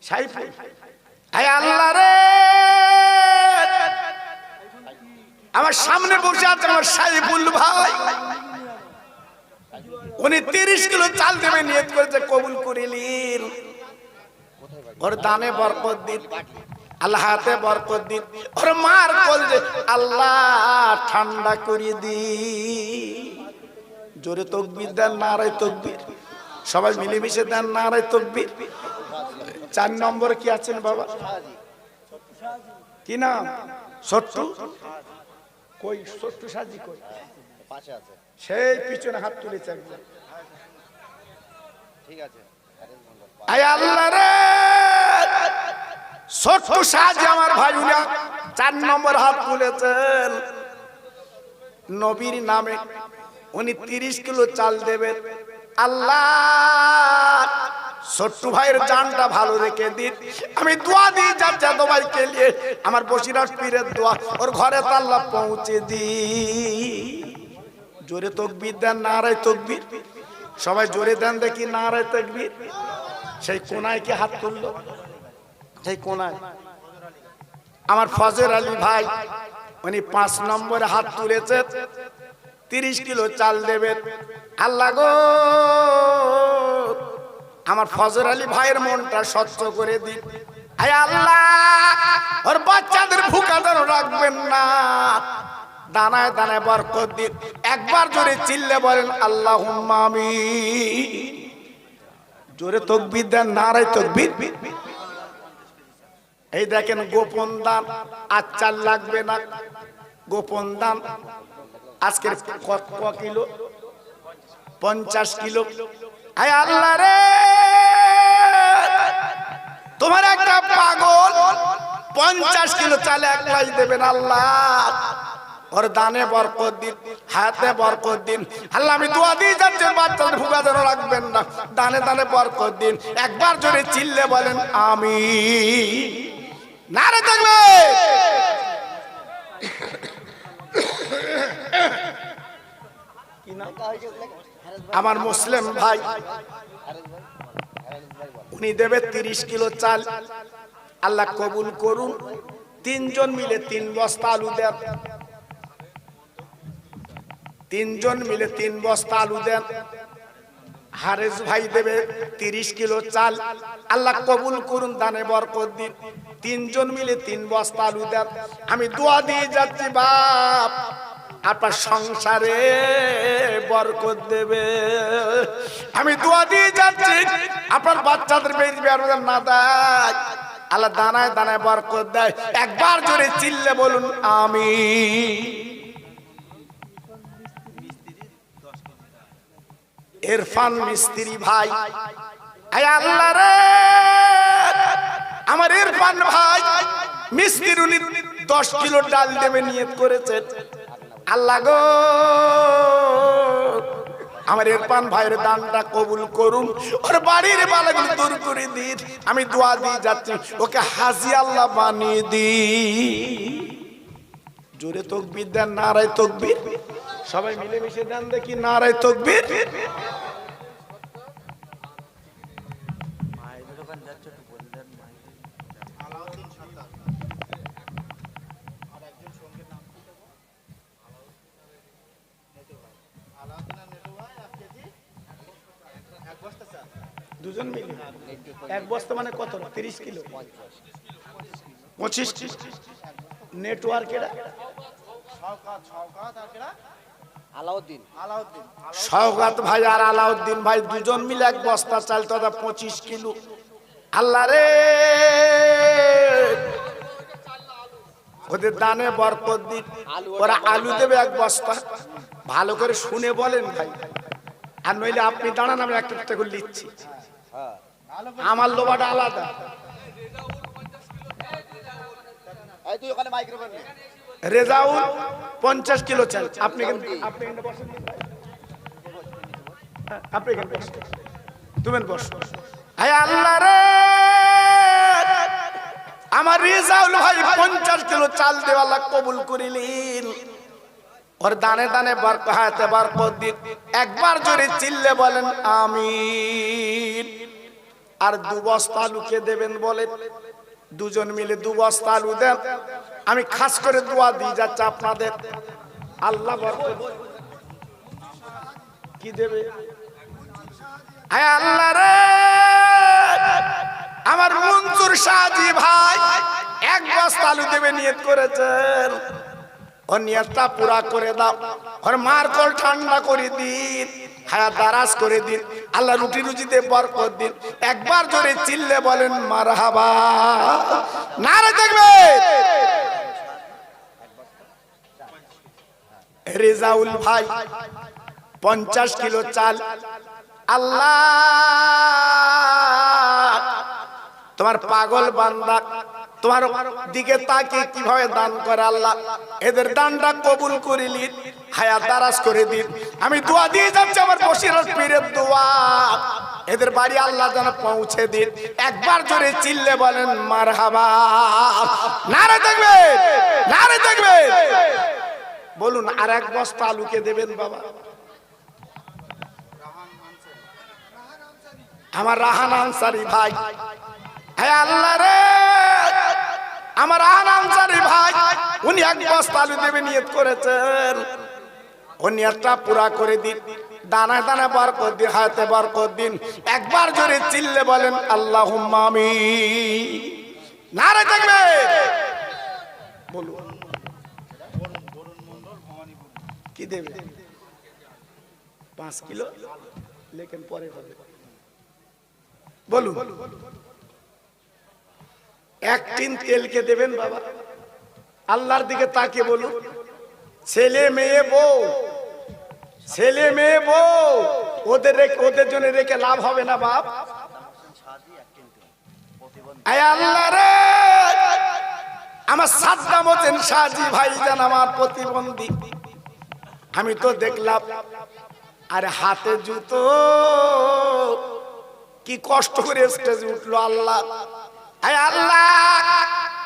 সাইফুল হে আল্লাহ রে আমার সামনে বসে আছে আমার সাইফুল ভাই উনি 30 কিলো চাল দেবে নিয়ত করেছে কবুল করিলেন ওর দানে বরকত দিন আল্লাহ হাতে বরকত দিন ওর মার কলজে আল্লাহ ঠান্ডা করে দি জোরে তাকবীর দেন নারায়ে তাকবীর সবাই মিলেমিশে দেন নারায়ে তাকবীর 4 নম্বরে কি আছেন বাবা কি নাম সট্টু কই সট্টু সাজি কই পাশে আছে সেই পিছনে হাত তুলেছে একদম ঠিক আছে আয় আল্লাহ রে ছোট্ট সাজি আমার ভাই উনি 4 নম্বর হাত তুলেছেন নবীর নামে উনি 30 কিলো চাল দেবেন আল্লাহ ছোট্ট ভাইয়ের জানটা ভালো রেখে দিন আমি দোয়া দিই যাচ্ছি তোমাকে নিয়ে আমার বসিরহাট পীরের দোয়া ওর ঘরে তো আল্লাহ পৌঁছে দি জোরে তাকবীর দেন নারায়ে তাকবীর সবাই জোরে দেন দেখি নারায়ে তাকবীর সেই কোনায় কি হাত তুললো সেই কোনায় আমার ফজর আলী ভাই উনি 5 নম্বরে হাত তুলেছে 30 কিলো চাল দেবেন আল্লাহ গো আমার ফজর আলী ভাইয়ের মনটা স্বচ্ছ করে দিন হে আল্লাহ ওর বাচ্চাদের ভুকা যেন রাখবেন না দানায় দানায় বরকত দিন একবার জোরে চিল্লে বলেন আল্লাহুম্মা আমিন জোরে তাকবীর দেন নারায়ে তাকবীর এই দেখেন গোপন দান আজ চাল লাগবে না গোপন দান আজকের ক কিলো 50 কিলো হে আল্লাহ রে তোমার একটা পাগল 50 কিলো চাল একলাই দেবেন আল্লাহ ওর দানে বরকত দিন হাতে বরকত দিন আল্লাহ আমি দোয়া দিয়ে যাচ্ছি বাচ্চাদের ভুগা যেন রাখবেন না দানে দানে বরকত দিন একবার জোরে চিল্লে বলেন আমিন নারে তাকবীর কি নাম আমার মুসলিম ভাই উনি দেবে 30 কিলো চাল আল্লাহ কবুল করুন 3 জন মিলে 3 বস্তা আলু দেন 3 জন মিলে 3 বস্তা আলু দেন হারেস ভাই দেবে 30 কিলো চাল আল্লাহ কবুল করুন দানে বরকত দিন 3 জন মিলে 3 বস্তা আলু দেন আমি দোয়া দিয়ে যাচ্ছি বাপ আপনার সংসারে বরকত দেবে আমি দোয়া দিয়ে যাচ্ছি আপনার বাচ্চাদের বেরিয়ে না দেয় আল্লাহ দানায় দানায় বরকত দেয় একবার জোরে চিল্লে বলুন আমিন ইরফান মিস্ত্রি ভাই হে আল্লাহ রে আমার ইরফান ভাই মিস্ত্রি উনি 10 কিলো ডাল দেবে নিয়ত করেছেন আল্লাহ গো আমার ইরফান ভাইয়ের দানটা কবুল করুন ওর বাড়ির বালাগুলো দূর করে দিন আমি দোয়া দিয়ে যাচ্ছি ওকে হাজী আল্লাহ বানিয়ে দিন জোরে তাকবীর দেন, নারায়ে তাকবীর। সবাই মিলে মিশে দেন দেখি নারায়ে তাকবীর। দুজন মিলে এক বস্তা মানে কত? 30 কিলো, 25 নেটওয়ার্ক। এরা শওকত ভাই আর আলাউদ্দিন ভাই দুজন মিলে এক বস্তা চাল, তথা 25 কিলো। আল্লাহ রে, ওদের দানে বরকত দিন। ওরা আলু দেবে এক বস্তা। ভালো করে শুনে বলেন ভাই, আর নইলে আপনি দাঁড়ান, আমি একটা একটা করে লিখছি। আমার লোভাটা আলাদা। রেজাউল 50 কিলো চাল। আপনি তুমি বসো। আল্লাহ রে, আমার রেজাউল ভাই 50 কিলো চাল দেওয়া আল্লাহ কবুল করিলেন। ওর দানে দানে বরকত বরকত দিন। একবার জোরে চিল্লে বলেন আমিন। আর 2 বস্তা আলুকে দেবেন বলেন। দুজন মিলে 2 বস্তা আলু দেন। আমি খাস করে দোয়া দিয়ে যাচ্ছি আপনাদের। আল্লাহ বরকত কি দেবে? আল্লাহ রে, আমার মনসুর শাহজি ভাই 1 বস্তা আলু দেবে নিয়ত করেছেন। ওর নিয়তটা পুরা করে দাও। ওর মার কোল ঠান্ডা করে দিন, হায়াত দারাজ করে দিন। আল্লাহ রুটি রুজিতে বরকত দিন। একবার জোরে চিল্লে বলেন মারহাবা। নারে দেখবে রেজাউল ভাই 50 কিলো চাল। আল্লাহ তোমার পাগল বান্দা তোমার দিকে তাকিয়ে কিভাবে দান করে আল্লাহ এদের দানটা কবুল করিলি, হায়াত দারাজ করে দিন। আমি দোয়া দিয়ে যাচ্ছি, আমার বসিরত পীরের দোয়া, এদের বাড়ি আল্লাহ যেন পৌঁছে দিন। একবার জোরে চিল্লে বলেন মারহাবা। নারে দেখবে, নারে দেখবে। বলুন আর 1 বস্তা আলুকে দেবেন বাবা। আমার রাহান আনসারি ভাই। হে আল্লাহ রে, আমার রাহান আনসারি ভাই উনি 1 বস্তা আলু দেবে নিয়ত করেছেন। ও নিয়তটা পুরা করে দিন। দানায় দানায় বরকত দিন, হায়াতে বরকত দিন। একবার জোরে চিল্লে বলেন আল্লাহুম্মা আমিন। নারে দেখবে। বলুন কি দেবে? 5 কিলো, লেকিন পরে হবে। বলুন 1 টিন তেলকে দেবেন বাবা। আল্লাহর দিকে তাকিয়ে বলুন, ছেলে মেয়ে বউ, ছেলে মেয়ে বউ ওদের জন্য রেখে লাভ হবে না বাপ। আয় আল্লাহ রে, আমার সাদ্দাম হোসেন শাহজি ভাইজান আমার প্রতিবন্ধী। আমি তো দেখলাম, আর হাতে জুতো, কি কষ্ট করে স্টেজে উঠলো। আল্লাহ, আয় আল্লাহ,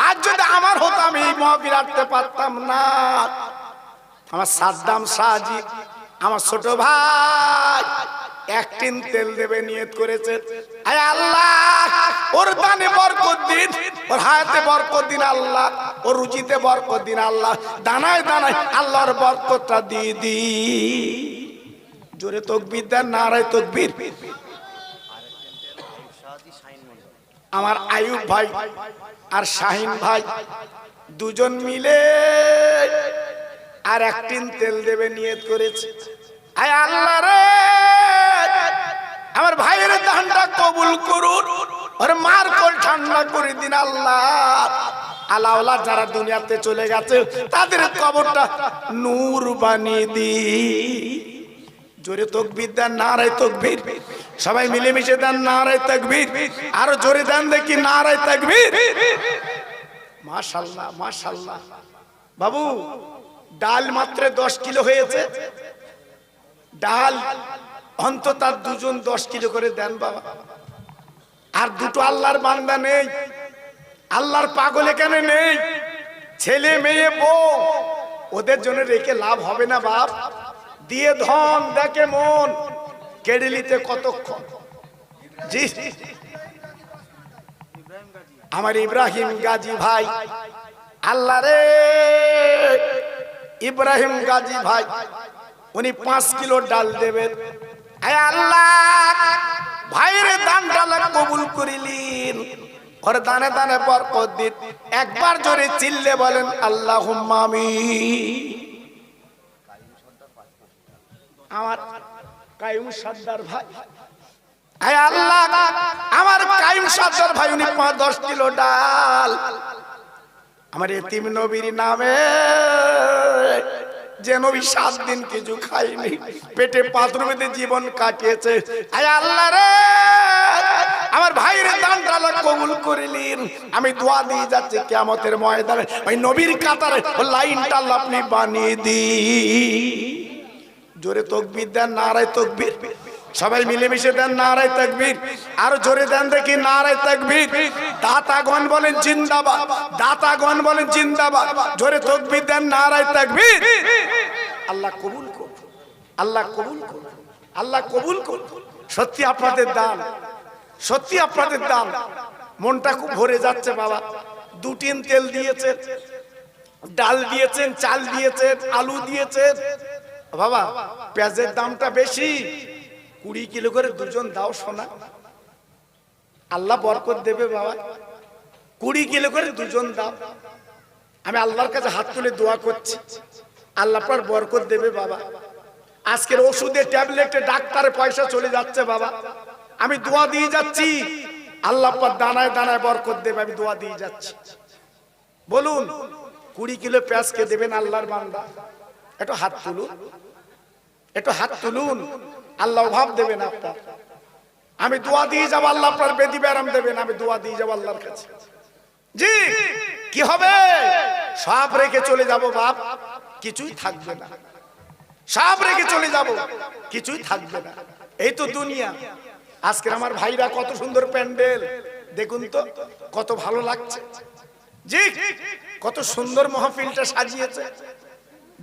আজ যদি আমার হতো আমি এই মাহফিল আসতে পারতাম না। আমার সাদ্দাম শাহজি আমার ছোট ভাই 1 টিন তেল দেবে নিয়ত করেছে। আয় আল্লাহ, ওর দানে বরকত দিন, ওর হায়াতে বরকত দিন আল্লাহ, ওর রুজিতে বরকত দিন আল্লাহ, দানায় দানায় আল্লাহর বরকতটা দিয়ে দি। জোরে তাকবীর দেন, নারায়ে তাকবীর। আমার আয়ুব ভাই আর শাহিন ভাই দুজন মিলে আর 1 টিন তেল দেবে নিয়ত করেছে। আয় আল্লাহ রে, আমার ভাইয়ের দানটা কবুল করুন, ওর মার কোল ঠান্ডা করে দিন আল্লাহ। আল্লাহ যারা দুনিয়াতে চলে গেছে তাদের কবরটা নূর বানিয়ে দি। জোরে তাকবীর দেন, নারায়ে তাকবীর। সবাই মিলেমিশে দেন নারায়ে তাকবীর। আরো জোরে দেন দেখি নারায়ে তাকবীর। মাশাআল্লাহ, মাশাআল্লাহ। বাবু ডাল মাত্র 10 কিলো হয়েছে। ডাল অন্তত 2 জন 10 কিলো করে দেন বাবা। আর 2টো আল্লাহর বান্দা নেই, আল্লাহর পাগল এখানে নেই। ছেলে মেয়ে বউ ওদের জন্য রেখে লাভ হবে না বাপ। দিয়ে ধন দেখে মন কেড়ে নিতে কতক্ষণ। জি আমার ইব্রাহিম গাজী ভাই, আল্লাহ রে ইব্রাহিম গাজী ভাই উনি 5 কিলো ডাল দেবেন। আল্লাহ ভাইয়ের দানটা কবুল করিলেন, ওর দানে দানে বরকত দিন। একবার জোরে চিল্লে বলেন আল্লাহুম্মা আমিন। আমার কাইম সর্দার ভাই, আয় আল্লাহ আমার কাইম সর্দার ভাই উনি 10 কিলো ডাল আমার এতিম নবীর নামে, যে নবী 7 দিন কিছু খায়নি, পেটে পাথর বেঁধে জীবন কাটিয়েছে। আয় আল্লাহ রে আমার ভাইয়ের দানটা কবুল করিলেন। আমি দোয়া দিয়ে যাচ্ছি কিয়ামতের ময়দানে ওই নবীর কাতারে লাইনটা আপনি বানিয়ে দিন। জোরে তাকবীর দেন, নারায়ে তাকবীর। সবাই মিলেমিশে দেন নারায়ে তাকবীর। আর জোরে দেন দেখি নারায়ে তাকবীর। দাতাগণ বলেন জিন্দাবাদ, দাতাগণ বলেন জিন্দাবাদ। জোরে তাকবীর দেন, নারায়ে তাকবীর। আল্লাহ কবুল করুন, আল্লাহ কবুল করুন, আল্লাহ কবুল করুন। সত্যি আপনাদের দান, সত্যি আপনাদের দান মনটা খুব ভরে যাচ্ছে বাবা। 2 টিন তেল দিয়েছেন, ডাল দিয়েছেন, চাল দিয়েছেন, আলু দিয়েছেন। বাবা পেঁয়াজের দামটা বেশি, 20 কিলো করে দুজন দাও সোনা, আল্লাহ বরকত দেবে বাবা। 20 কিলো করে দুজন দাও। আমি আল্লাহর কাছে হাত তুলে দোয়া করছি, আল্লাহ আপনার বরকত দেবে বাবা। আজকের ওষুধে ট্যাবলেটে ডাক্তারে পয়সা চলে যাচ্ছে বাবা, আমি দোয়া দিয়ে যাচ্ছি আল্লাহ আপনার দানায় দানায় বরকত দেবে, আমি দোয়া দিয়ে যাচ্ছি। বলুন 20 কিলো পেঁয়াজ কে দেবেন আল্লাহর বান্দা? একটু হাত তুলুন, একটু হাত তুলুন। আল্লাহ অভাব দেবেন আপনার। আমি দোয়া দিয়ে যাব আল্লাহ আপনার বেদি ব্যারাম দেবেন, আমি দোয়া দিয়ে যাব আল্লাহর কাছে। জি কি হবে? সব রেখে চলে যাব বাপ, কিছুই থাকবে না। সব রেখে চলে যাব, কিছুই থাকবে না। এই তো দুনিয়া। আজকে আমার ভাইরা কত সুন্দর প্যান্ডেল দেখুন তো, কত ভালো লাগছে। জি কত সুন্দর মাহফিলটা সাজিয়েছে।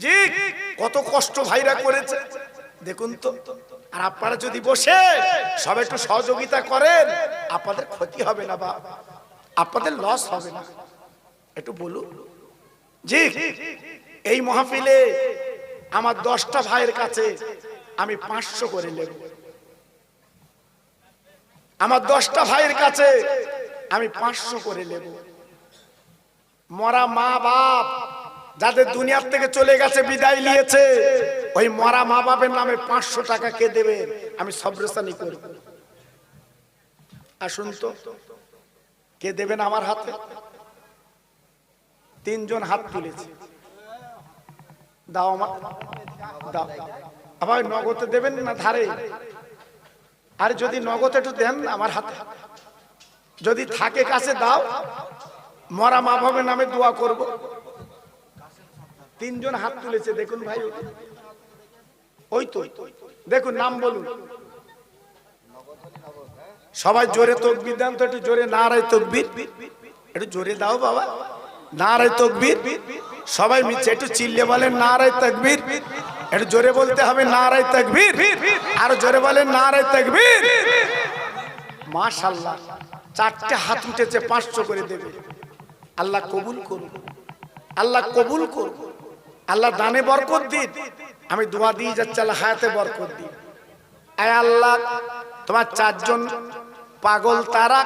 জি কত কষ্ট ভাইরা করেছে দেখুন তো। আর আপনারা যদি বসে সব একটু সহযোগিতা করেন, আপনাদের ক্ষতি হবে না বা আপনাদের লস হবে না, একটু বলুন। জি এই মাহফিলে আমার 10টা ভাইয়ের কাছে আমি 500 করে নেব। আমার 10টা ভাইয়ের কাছে আমি 500 করে নেব। মরা মা বাপ যাদের দুনিয়ার থেকে চলে গেছে, বিদায় নিয়েছে, ওই মরা মা বাপের নামে 500 টাকা কে দেবে? আমি সবরেসানি করব। আসুন তো, কে দেবেন আমার হাতে? 3 জন হাত তুলেছে। দাও আমার, দাও। আবার নগদে দেবেন না ধারে? আর যদি নগদ একটু দেন আমার হাতে, যদি থাকে কাছে দাও, মরা মা বাবার নামে দোয়া করব। 3 জন হাত তুলেছে দেখুন ভাই, ওই তো দেখুন, নাম বলুন। সবাই জোরে তাকবীর দেন তো, একটু জোরে নারায়ে তাকবীর, একটু জোরে দাও বাবা, নারায়ে তাকবীর। সবাই মিলে একটু চিল্লে বলেন নারায়ে তাকবীর। একটু জোরে বলতে হবে নারায়ে তাকবীর, আর জোরে বলেন নারায়ে তাকবীর। মাশাআল্লাহ 4টে হাত উঠেছে, 500 করে দেবে। আল্লাহ কবুল করুন, আল্লাহ কবুল করুন, আল্লাহ দানে বরকত দিন। আমি দোয়া দিয়ে যাচ্ছি আল্লাহ হায়াতে বরকত দিন। আয় আল্লাহ তোমার 4 জন পাগল তারা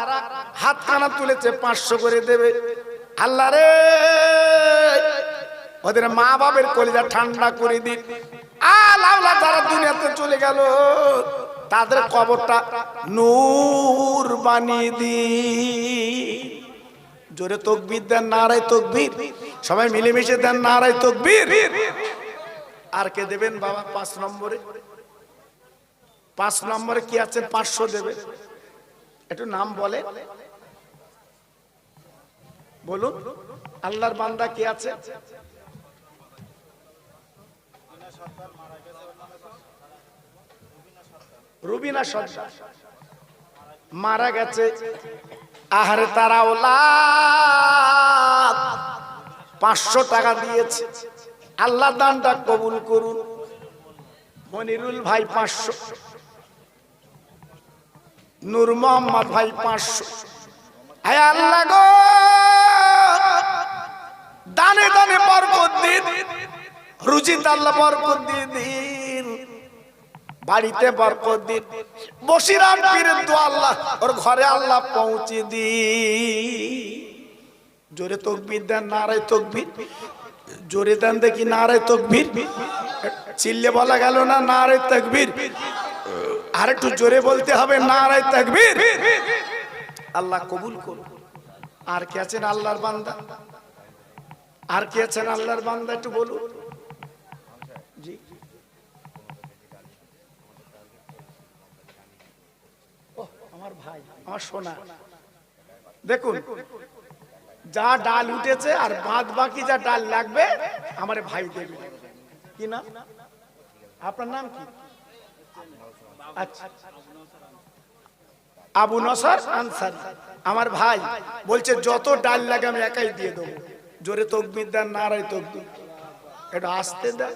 হাত কানা তুলেছে, 500 করে দেবে। আল্লাহ রে ওদের মা বাবার কলিজা ঠান্ডা করে দিন। আল্লাহ যারা দুনিয়াতে চলে গেল তাদের কবরটা নূর বানিয়ে দিন। জোরে তাকবীর দেন, নারায়ে তাকবীর। সবাই মিলেমিশে দেন নারায়ে তাকবীর। আর কে দেবেন বাবা? 5 নম্বরে, 5 নম্বরে কি আছে? 500 দেবে। একটু নাম বলে বলুন। আল্লাহর বান্দা কে আছে? রুবিনা সর্দার মারা গেছে। আহারে তারা ওলাদ 500 টাকা দিয়েছে। আল্লাহ দানটা কবুল করুন। মনিরুল ভাই 500, নূর মোহাম্মদ ভাই 500। হে আল্লাহ গো, দানে দানে বরকত দিন, রুজিতে আল্লাহ বরকত দিয়ে দিন, বাড়িতে বরকত দিন। বসিরাম পীরের দোয়া আল্লাহ ওর ঘরে আল্লাহ পৌঁছে দিন। জোরে তাকবীর দেন, নারায়ে তাকবীর। জোরে দেন দেখি নারায়ে তাকবীর। চিল্লে বলা গেল না নারায়ে তাকবীর, আর একটু জোরে বলতে হবে নারায়ে তাকবীর। আল্লাহ কবুল করুন। আর কে আছেন আল্লাহর বান্দা? আর কে আছেন আল্লাহর বান্দা একটু বলুন। জি, আমার ভাই, আমার সোনা। দেখুন, যা ডাল উঠেছে আর বাদ বাকি যা ডাল লাগবে আমার ভাই দেবে। কি নাম আপনার? নাম কি? আচ্ছা, আবু নসর আনসারী। আমার ভাই বলছে যত ডাল লাগে আমি একাই দিয়ে দেবো। জোরে তাকবীর দেন, নারায়ে তাকবীর। এটা আস্তে দেন,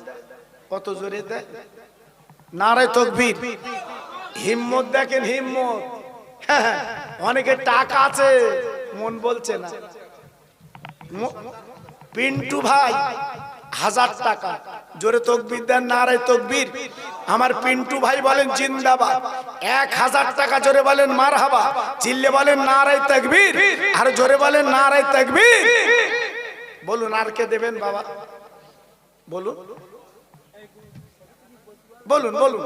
কত জোরে দেন, নারায়ে তাকবীর। হিম্মত দেখেন, হিম্মত। অনেকের টাকা আছে, মন বলছে না। পিন্টু ভাই 1000 টাকা। জোরে তাকবীর দেন, নারায়ে তাকবীর। আমার পিন্টু ভাই বলেন জিন্দাবাদ। 1000 টাকা জোরে বলেন মারহাবা। চিল্লে বলেন নারায়ে তাকবীর, আর জোরে বলেন নারায়ে তাকবীর। বলুন আর কে দেবেন বাবা? বলুন বলুন বলুন।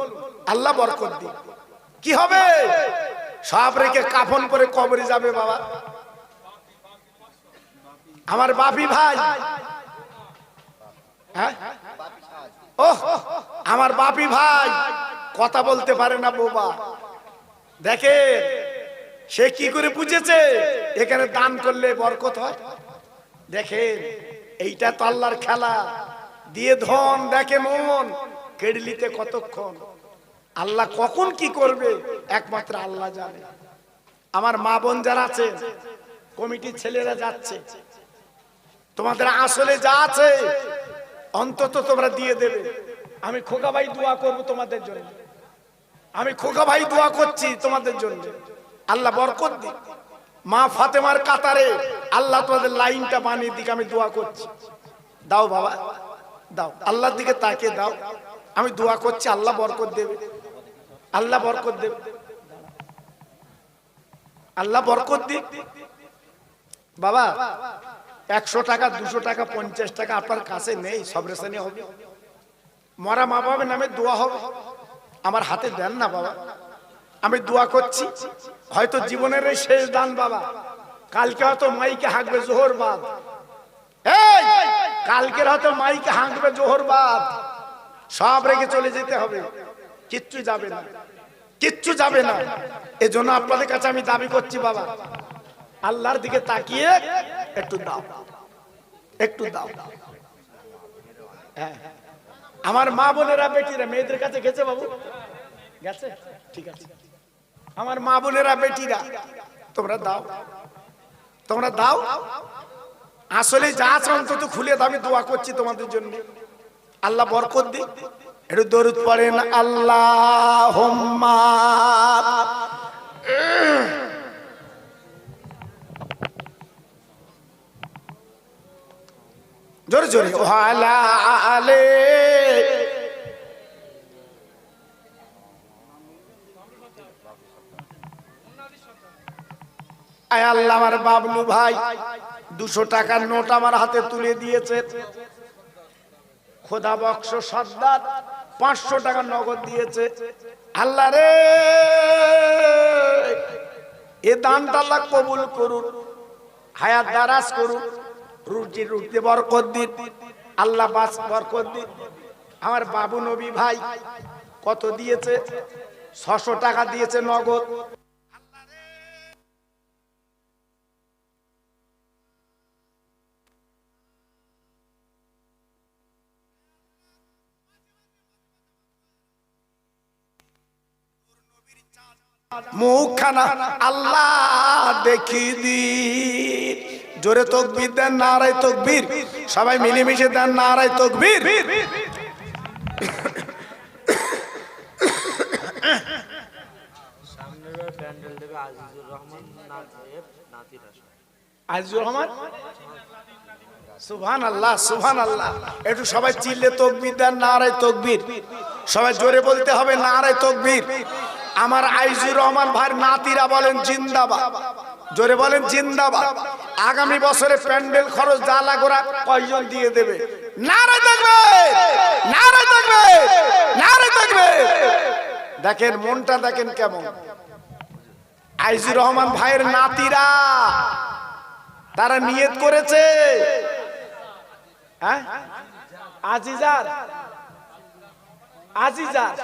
আল্লাহ বরকত দিন। কি হবে? সব রেখে কাফন করে কবরে যাবে বাবা। আমার বাপি ভাই, হ্যাঁ, ওহ, আমার বাপি ভাই কথা বলতে পারে না বোবা। দেখে সে কি করে বুঝেছে এখানে দান করলে বরকত হয়। দেখেন, এইটা তো আল্লাহর খেলা। দিয়ে ধন দেখে মন, কেড়লিতে কতক্ষণ। আল্লাহ কখন কি করবে একমাত্র আল্লাহ জানে। আমার মা বোন যারা আছে, কমিটির ছেলেরা যাচ্ছে, তোমাদের আসলে যা আছে অন্তত তোমরা দিয়ে দেবে। আমি খোকা ভাই দোয়া করব তোমাদের জন্য। আমি খোকা ভাই দোয়া করছি তোমাদের জন্য। আল্লাহ বরকত দিক। মা ফাতেমার কাতারে আল্লাহ তোমাদের লাইনটা বানিয়ে দিক, আমি দোয়া করছি। দাও বাবা, দাও, আল্লাহর দিকে তাকিয়ে দাও। আমি দোয়া করছি, আল্লাহ বরকত দেবে, আল্লাহ বরকত দেবে, আল্লাহ বরকত দিক। বাবা 100 টাকা, 200 টাকা, 50 টাকা আপনার কাছে নেই, সব রেশনে হবে। মরা মা বাবার নামে দোয়া হবে, আমার হাতে দেন না বাবা। আমি দোয়া করছি, হয়তো জীবনের এই শেষ দান বাবা। কালকে হয়তো মাইকে হাঁকবে জোহর বাদ, এই কালকের হয়তো মাইকে হাঁকবে জোহর বাদ। সব রেখে চলে যেতে হবে, কিচ্ছু যাবে না, কিচ্ছু যাবে না। এজন্য আপনাদের কাছে আমি দাবি করছি বাবা, আল্লাহর দিকে তাকিয়ে একটু দাও, একটু দাও। হ্যাঁ, আমার মা বোনেরা, বেটিরা, মেয়েদের কাছে গেছে বাবু? গেছে, ঠিক আছে। আমার মা বোনেরা, বেটিরা, তোমরা দাও, তোমরা দাও। আসলে যা আছে অন্তত খুলে দাও। আমি দোয়া করছি তোমাদের জন্য, আল্লাহ বরকত দিক। একটু দরুদ পড়েন, আল্লাহুম্মা। জোরে জোরে, ওয়ালা আলে। আয় আল্লাহ, আমার বাবলু ভাই 200 টাকার নোট আমার হাতে তুলে দিয়েছে। খোদা বক্স সর্দার 500 টাকা নগদ দিয়েছে। আল্লাহ রে, এ দানটা আল্লাহ কবুল করুন, হায়াত দারাজ করুন, রুজি রুটিতে বরকত দিন, আল্লাহ বাস বরকত দিন। আমার বাবু নবী ভাই কত দিয়েছে? 600 টাকা দিয়েছে নগদ। মুখখানা আল্লাহ দেখি দি। জোরে তাকবীর দেন, নারায়ে তাকবীর। সবাই মিলেমিশে দেন নারায়ে তাকবীর। সামনের প্যান্ডেল দেবে আজিজুর রহমান নায়েব নাতির আসন। আজিজুর রহমান, সুবহানাল্লাহ সুবহানাল্লাহ। একটু সবাই চিল্লে তাকবীর দেন, নারায়ে তাকবীর। সবাই জোরে বলতে হবে নারায়ে তাকবীর। আমার আজিজুর রহমান ভাইয়ের নাতিরা বলেন জিন্দাবাদ। জোরে বলেন জিন্দাবাদ। আগামী বছরে প্যান্ডেল খরচ জ্বালা গোড়া কয়জন দিয়ে দেবে? নারায়ে তাকবীর, নারায়ে তাকবীর, নারায়ে তাকবীর। দেখেন মনটা দেখেন কেমন। আজিজুর রহমান ভাইয়ের নাতিরা তারা নিয়ত করেছে, হ্যাঁ আজিজার আজিজার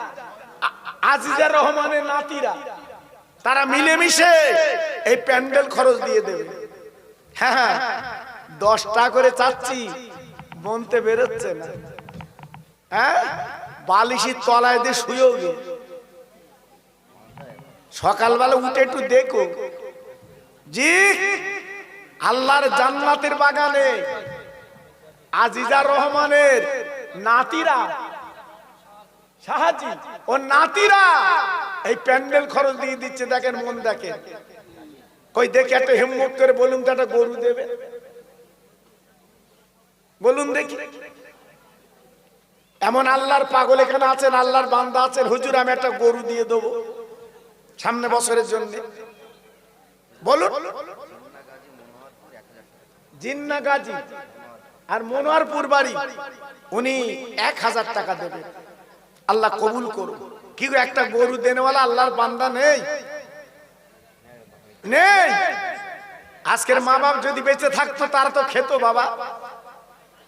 আজিজার রহমানের নাতিরা তারা মিলেমিশে এই প্যান্ডেল খরচ দিয়ে দেবে। হ্যাঁ 10টা করে চাচ্ছি, বনতে বেরোচ্ছে না। হ্যাঁ বালিশের তলায় দিয়ে শুয়েও গে। সকালবেলা উঠে একটু দেখো জি, আল্লাহর জান্নাতের বাগানে আজিজা রহমানের নাতিরা, শাহাজি ও নাতিরা এই প্যান্ডেল খরচ দিয়ে দিচ্ছে। দেখেন মন দেখেন। কই দেখে একটা হিম্মত করে বলুন তো, একটা গরু দেবে? বলুন দেখি। এমন আল্লাহর পাগল এখানে আছেন, আল্লাহর বান্দা আছেন, হুজুর আমি একটা গরু দিয়ে দেবো সামনে বছরের জন্য। বলুন। জিন্না গাজী আর মনোয়ারপুর বাড়ি, উনি 1000 টাকা দেবে। আল্লাহ কবুল করুন। কি গো, একটা গরু দেনেওয়ালা আল্লাহর বান্দা নেই? নেই। আজকের মা বাপ যদি বেঁচে থাকতো তারা তো খেত বাবা।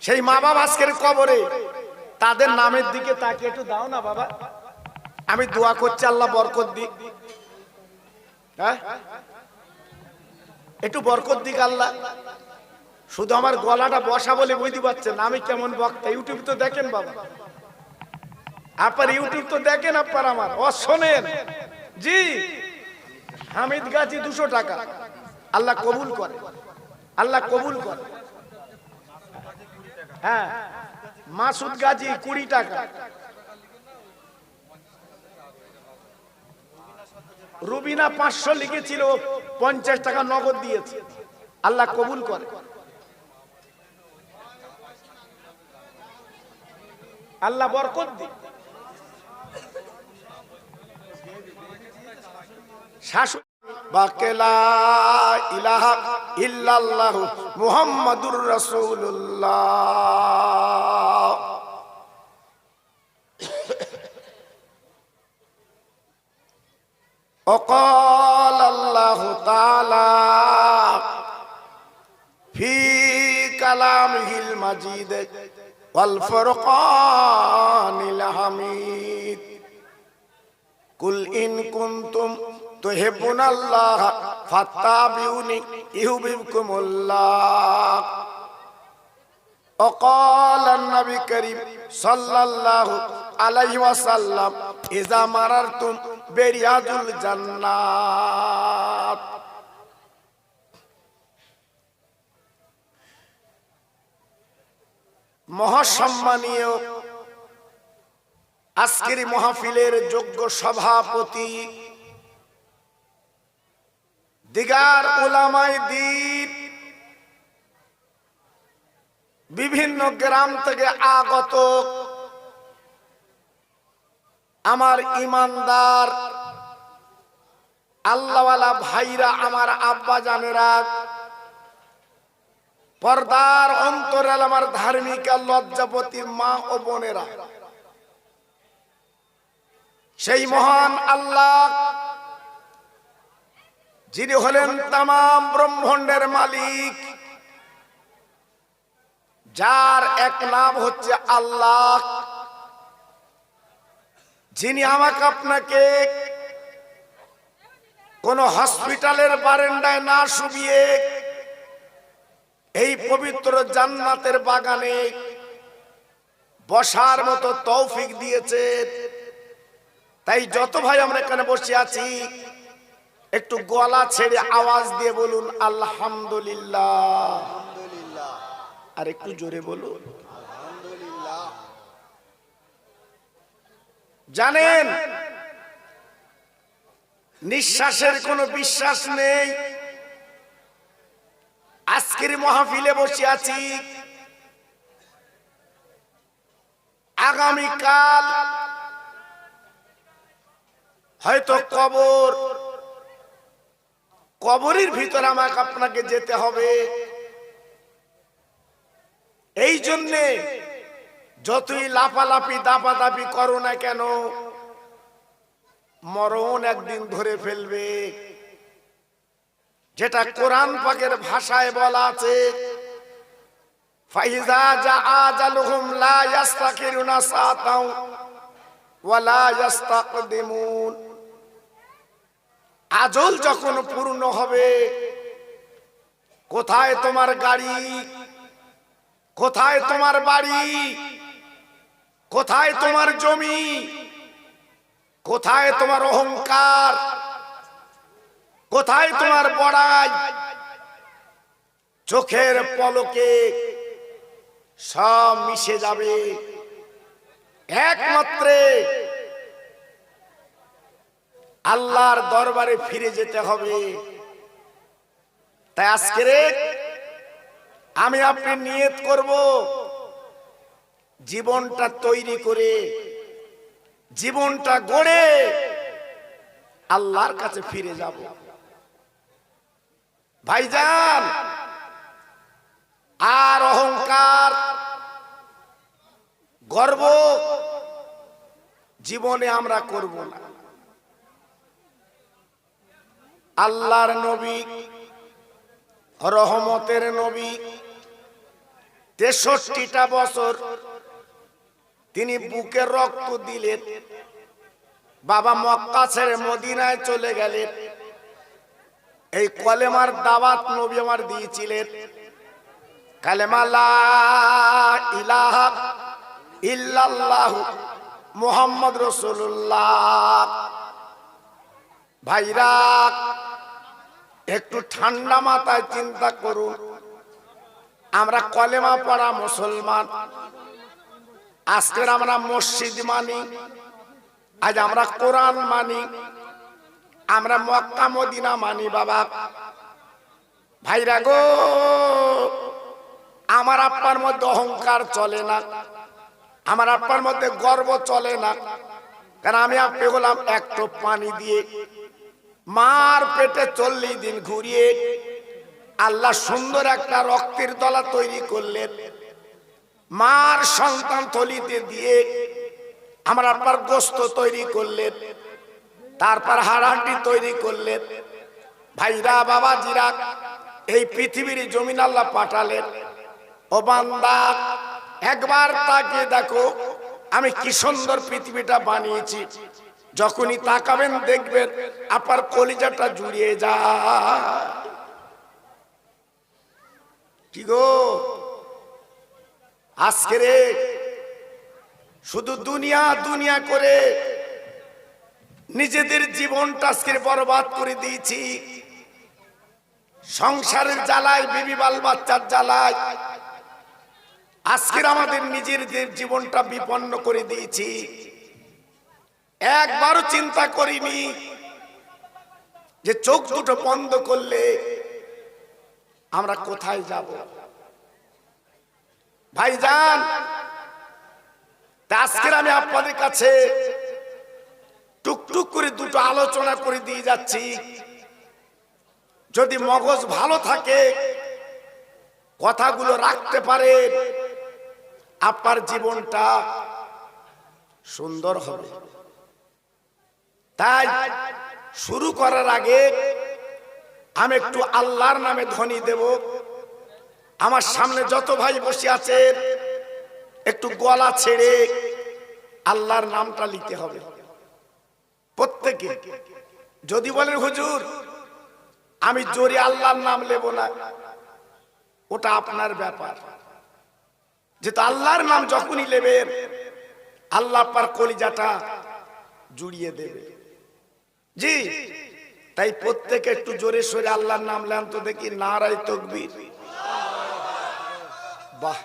সেই মা বাপ আজকের কবরে, তাদের নামের দিকে তাকে একটু দাও না বাবা। আমি দোয়া করছি আল্লাহ বরকত দিক। হ্যাঁ একটু বরকত দিক আল্লাহ। শুধু আমার গলাটা বসা বলে বুঝতে পারছেন না আমি কেমন বক্তা। ইউটিউব তো দেখেন বাবা, আপনার ইউটিউব তো দেখেন আপনার আমার। ও শোনেন জি, হামিদ গাজী 200 টাকা। আল্লাহ কবুল করে, আল্লাহ কবুল করে। হ্যাঁ মাসুদ গাজী 20 টাকা। রুবিনা 500 লিখেছিল, 50 টাকা নগদ দিয়েছে। আল্লাহ কবুল করে। আল্লাহ বরকত দিক। শাশুড়ি বাকেলা ইলাহা ইল্লাল্লাহ মুহাম্মাদুর রাসূলুল্লাহ। وقال الله تعالى في كلامه المجيد والفرقان الحميد قل إن كنتم تحبون الله فاتبعوني يحببكم الله وقال النبي الكريم صلى الله عليه وسلم إذا مررتم برياض الجنات। মহাসম্মানীয় আজকের মাহফিলের যোগ্য সভাপতি দিগার উলামায়ে দ্বীন, বিভিন্ন গ্রাম থেকে আগত আমার ইমানদার আল্লাহওয়ালা ভাইরা, আমার আব্বা জানেরা, পর্দার অন্তরাল আমার ধার্মিক লজ্জাপতি মা ও বোনেরা, সেই মহান আল্লাহ যিনি হলেন তামাম ব্রহ্মাণ্ডের মালিক, যার এক নাম হচ্ছে আল্লাহ, যিনি আমাকে আপনাকে কোন হসপিটালের বারান্দায় না শুবিয়ে এই পবিত্র জান্নাতের বাগানে বসার মতো তৌফিক দিয়েছে। তাই যত ভাই আমরা এখানে বসে আছি একটু গলা ছেড়ে আওয়াজ দিয়ে বলুন আলহামদুলিল্লাহ। আলহামদুলিল্লাহ। আর একটু জোরে বলুন। আলহামদুলিল্লাহ। জানেন নিঃশ্বাসের কোনো বিশ্বাস নেই। আজকের মাহফিলে বসে আছি, আগামীকাল হয়তো কবরের ভিতরে আমাকে আপনাকে যেতে হবে। এই জন্যে যতই লাফালাফি দাপাদাপি করো না কেন, মরণ একদিন ধরে ফেলবে। যেটা কোরআন পাকের ভাষায় বলা আছে, ফাইজা জাআ আজালুহুম লা ইস্তাখিরুনা সাআতাও ওয়া লা ইস্তাকদিমুন। আজল যখন পূর্ণ হবে, কোথায় তোমার গাড়ি, কোথায় তোমার বাড়ি, কোথায় তোমার জমি, কোথায় তোমার অহংকার, কোথায় তোমার বড়াই, চোখের পলকে সব মিশে যাবে। একমাত্র আল্লাহর দরবারে ফিরে যেতে হবে। তাই আজকে আমি আপনি নিয়ত করব, জীবনটা তৈরি করে, জীবনটা গড়ে আল্লাহর কাছে ফিরে যাব। ভাইজান, আর অহংকার গর্ব জীবনে আমরা করব না। আল্লাহর নবী, রহমতের নবী, 63টা বছর তিনি বুকে রক্ত দিলেন। বাবা মক্কা ছেড়ে মদিনায় চলে গেলেন। এই কলেমার দাওয়াত নবী আমার দিয়েছিলেন, কালেমা লা ইলাহা ইল্লাল্লাহ মুহাম্মদ রাসূলুল্লাহ। ভাইরা, একটু ঠান্ডা মাথায় চিন্তা করুন। আমরা কলেমা পড়া মুসলমান, আজকের আমরা মসজিদ মানি, আজ আমরা কোরআন মানি, আমরা মক্কা মদিনা মানি। বাবা ভাইরা গো, আমার আপনার মধ্যে অহংকার চলে না, আমার আপনার মধ্যে গর্ব চলে না। কারণ আমি আপনি হলাম একটু পানি দিয়ে মার পেটে 40 দিন ঘুরিয়ে আল্লাহ সুন্দর একটা রক্তের দলা তৈরি করলেন। মার সন্তান থলিতে দিয়ে আমার আপনার গোস্ত তৈরি করলেন, তারপর হাড়হাড্ডি তৈরি করলেন। ভাইরা বাবাজিরা, এই পৃথিবীর জমিন আল্লাহ পাঠালেন। ও বান্দা, একবার তাকিয়ে দেখো আমি কি সুন্দর পৃথিবীটা বানিয়েছি। যখনই তাকাবেন দেখবেন আপনার কলিজাটা জুড়িয়ে যায়। কি গো, আজকে শুধু দুনিয়া দুনিয়া করে নিজেদের জীবনটা আজকে বরবাদ করে দিয়েছি। সংসারের জ্বালায়, বিবি বাল বাচ্চার জ্বালায় আজকের আমাদের নিজেদের জীবনটা বিপন্ন করে দিয়েছি। একবারও চিন্তা করিনি যে চোখ দুটো বন্ধ করলে আমরা কোথায় যাব। ভাইজান, আজকের আমি আপনাদের কাছে টুকটুক করে দুটো আলোচনা করে দিয়ে যাচ্ছি। যদি মগজ ভালো থাকে, কথাগুলো রাখতে পারেন, আপনার জীবনটা সুন্দর হবে। তাই শুরু করার আগে আমি একটু আল্লাহর নামে ধ্বনি দেব। আমার সামনে যত ভাই বসে আছেন, একটু গলা ছেড়ে আল্লাহর নামটা নিতে হবে প্রত্যেকে। যদি বলেন হুজুর আমি জোরে আল্লাহর নাম নেব না, ওটা আপনার ব্যাপার। যেহেতু আল্লাহর নাম যখনই নেবেন, আল্লাহ পার কলিজাটা জুড়িয়ে দেবে। জি, তাই প্রত্যেকে একটু জোরে সোরে আল্লাহর নাম নেন তো দেখি, নারায়ে তাকবীর। বাহ,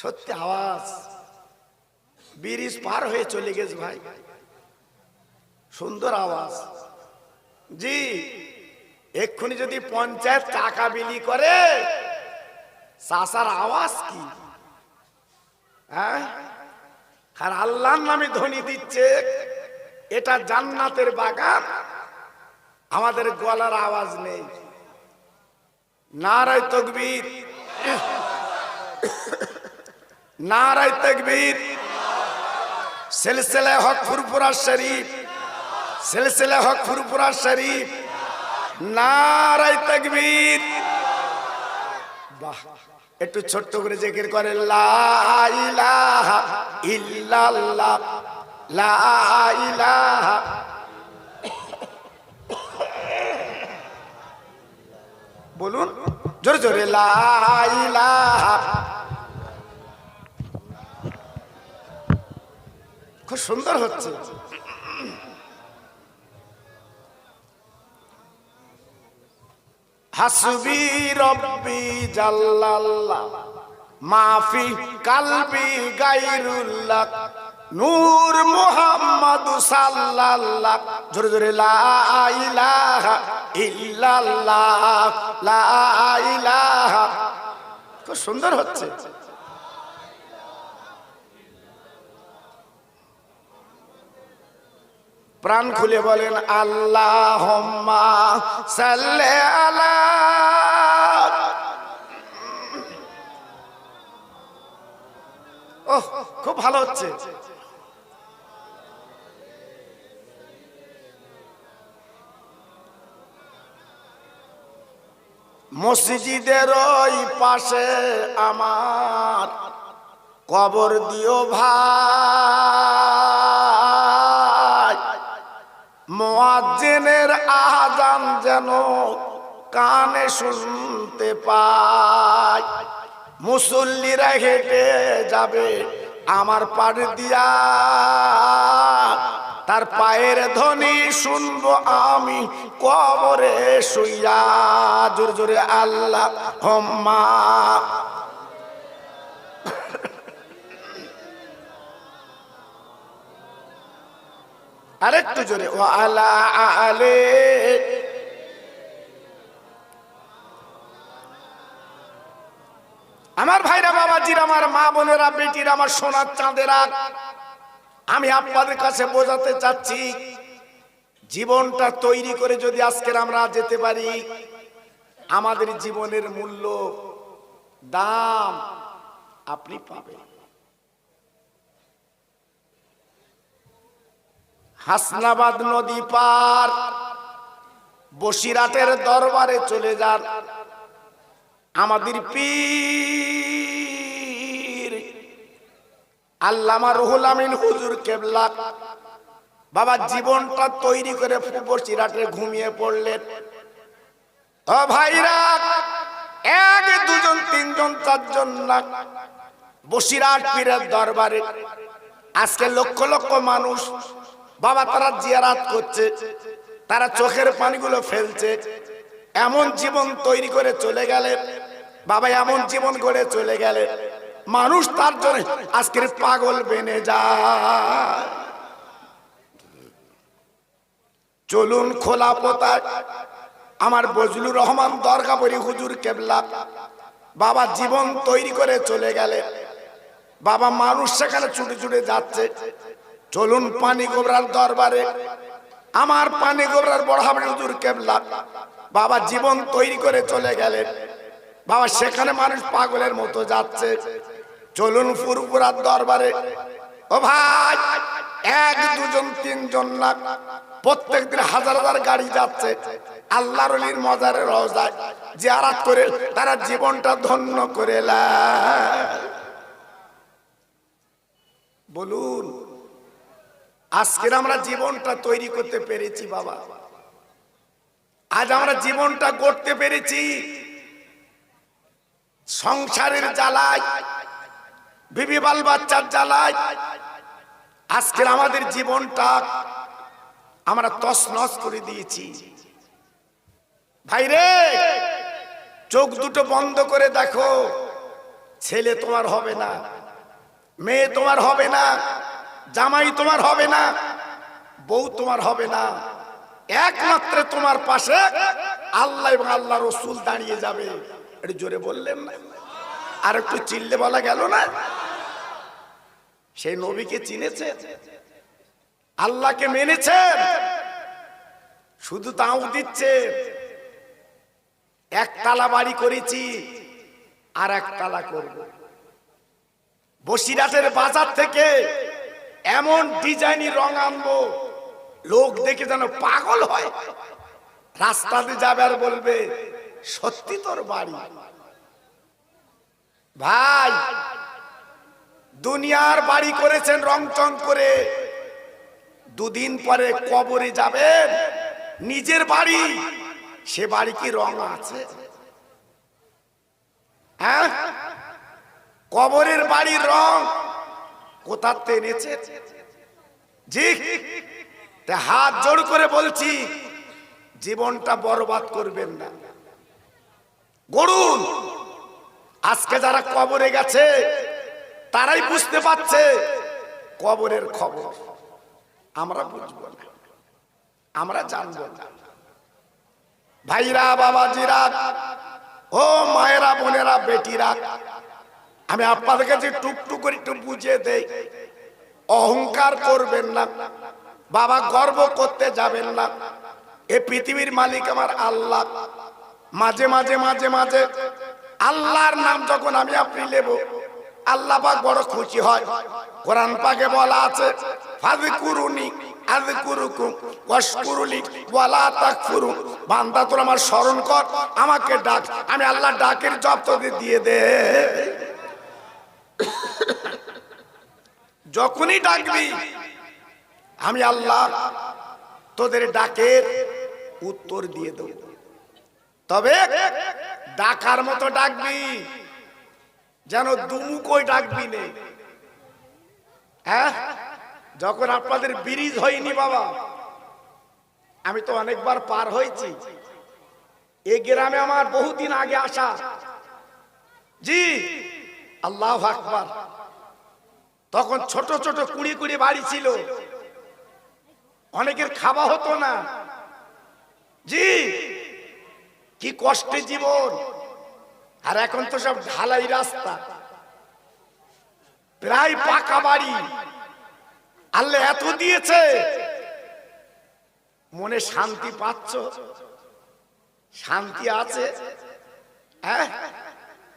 সত্যি আওয়াজ ব্রিজ পার হয়ে চলে গেছে ভাই, সুন্দর আওয়াজ। জি, এক্ষুনি যদি পঞ্চায়েত টাকা বিলি করে, চাষার আওয়াজ কি, হ্যাঁ? আর আল্লাহর নামে ধ্বনি দিচ্ছে, এটা জান্নাতের বাগান, আমাদের গলার আওয়াজ নেই। নারায়ে তাকবীর, নারায়ে তাকবীর। সিলসিলা হক ফুরফুরা শরীফ, সিলসিলা হক ফুরফুরা শরীফ, নারায়ে তাকবীর। বাহ, একটু ছোট্ট করে জিকির করে, লা ইলাহা ইল্লাল্লাহ, লা ইলাহা। বলুন জোরে জোরে, লা ইলাহা। খুব সুন্দর হচ্ছে। হাসবি রব্বি জাল্লাল্লাহ মাফি কালবি গায়রুল্লাহ নূর মুহাম্মদ সাল্লাল্লাহ। জোরে জোরে, লা ইলাহা ইল্লাল্লাহ, লা ইলাহা। খুব সুন্দর হচ্ছে। প্রাণ খুলে বলেন আল্লাহুম্মা সাল্লি আলা। ওহ, খুব ভালো হচ্ছে। মসজিদের ওই পাশে আমার কবর দিও ভাই, মুয়াজ্জিনের আযান যেন কানে শুনতে পাই। মুসল্লিরা হেঁটে যাবে আমার পাড় দিয়া, তার পায়ের ধ্বনি শুনবো আমি কবরে শুইয়া। জোরে জোরে আল্লাহুম্মা। আরেকটু জোরে, ওয়া আলা আলে। আমার ভাইরা, বাবাজিরা, আমার মা বোনেরা, বেটিরা, আমার সোনার চাঁদেরা, আমি আপনাদের কাছে বোঝাতে চাচ্ছি, জীবনটা তৈরি করে যদি আজকের আমরা যেতে পারি, আমাদের জীবনের মূল্য দাম আপনি পাবেন। হাসনাবাদ নদী পার বসিরাটের দরবারে চলে যান, আমাদের পীর আল্লামা রুহুল আমিন হুজুর কেবলা বাবা জীবনটা তৈরি করে বসিরাটে ঘুমিয়ে পড়লেন। ও ভাইরা, এক দুজন তিনজন চারজন না, বসিরাট পীরের দরবারে আজকে লক্ষ লক্ষ মানুষ বাবা তারা জিয়ারাত করছে, তারা চোখের পানিগুলো ফেলছে। এমন জীবন তৈরি করে চলে গেলেন বাবা, এমন জীবন গড়ে চলে গেলেন, মানুষ তার জন্য আজকের পাগল বেনে যায়। চলুন খোলা পোতায় আমার বজলুর রহমান দরগাপুরি হুজুর কেবলা বাবা জীবন তৈরি করে চলে গেলেন বাবা, মানুষ সেখানে ছুটে ছুটে যাচ্ছে। চলুন পানি গোবরার দরবারে আমার পানি গোবরার বড় হাবড়ি হুজুর কেবলা বাবা জীবন তৈরি করে চলে গেলেন বাবা, সেখানে মানুষ পাগলের মতো যাচ্ছে। চলুন ফুরফুরার দরবারে, ও ভাই, এক দুজন তিনজন না, প্রত্যেক দিন হাজার হাজার গাড়ি যাচ্ছে আল্লাহর ওলির মাজারে রওজায় জিয়ারত করে তারা জীবনটা ধন্য করে নেয়। বলুন, আজকের আমরা জীবনটা তৈরি করতে পেরেছি বাবা, আজ আমরা জীবনটা গড়তে পেরেছি। সংসারের জ্বালায়, বিবি বাল বাচ্চার জ্বালায় আজকের আমাদের জীবনটা আমরা তছনছ করে দিয়েছি। ভাইরে, চোখ দুটো বন্ধ করে দেখো, ছেলে তোমার হবে না, মেয়ে তোমার হবে না, জামাই তোমার হবে না, বউ তোমার হবে না, একমাত্র তোমার পাশে আল্লাহ এবং আল্লাহ রসুল দাঁড়িয়ে যাবে। একটু জোরে বললেন না? আর একটু চিল্লে বলা গেল না? সেই নবীকে চিনেছে, আল্লাহকে মেনেছেন, শুধু তাও দিচ্ছে। একতলা বাড়ি করেছি, আর একতলা করব। বসিরহাটের বাজার থেকে এমন ডিজাইনি রং আনবো, লোক দেখে যেন পাগল হয়, রাস্তাতে যাবে আর বলবে সত্যি তোর বাড়ি। ভাই, দুনিয়ার বাড়ি করেছেন রং চং করে, দুদিন পরে কবরে যাবেন, নিজের বাড়ি, সে বাড়ি কি রং আছে? হ্যাঁ, কবরের বাড়ির রং কোথাতে এনেছে? জি, হাত জোড় করে বলছি, জীবনটা বরবাদ করবেন না। গড়ুন। আজকে যারা কবরে গেছে তারাই বুঝতে পারছে কবরের খবর। আমরা বুঝবো না, আমরা জানবো না। ভাইরা, বাবাজিরা, ও মায়েরা, বোনেরা, বেটিরা, আমি আপনাদের কাছে টুকটুক করে একটু বুঝিয়ে দেই। অহংকার করবেন না, বাবা গর্ব করতে যাবেন না। এ পৃথিবীর মালিক আমার আল্লাহ। মাঝে মাঝে মাঝে মাঝে আল্লাহর নাম যখন আমি আপনি নেব, আল্লাহ পাক বড় খুশি হয়। কোরআন পাকে বলা আছে, ফাযকুরুনি আযকুরুকুম ওয়াশকুরুলি ওয়ালা তাকফুরুন। বান্দা তোর আমার স্মরণ কর, আমাকে ডাক, আমি আল্লাহ ডাকের জবাব তোকে দিয়ে দে। যখনই ডাকবি আমি আল্লাহ তোদের ডাকের উত্তর দিয়ে দেব। তবে ডাকার মতো ডাকবি, যেন দুমুকই ডাকবি নে। হ্যাঁ, যখন আপনাদের ব্রিজ হয়নি বাবা, আমি তো অনেকবার পার হয়েছি। এই গ্রামে আমার বহুদিন আগে আসা। জি, আল্লাহু আকবার। তখন ছোট ছোট কুড়ি কুড়ি বাড়ি ছিল, অনেকের খাওয়া হতো না। জি, কি কষ্টে জীবন। আর এখন তো সব ঢালাই রাস্তা, প্রায় পাকা বাড়ি। আল্লাহ এত দিয়েছে, মনে শান্তি পাচ্ছ? শান্তি আছে? হ্যাঁ,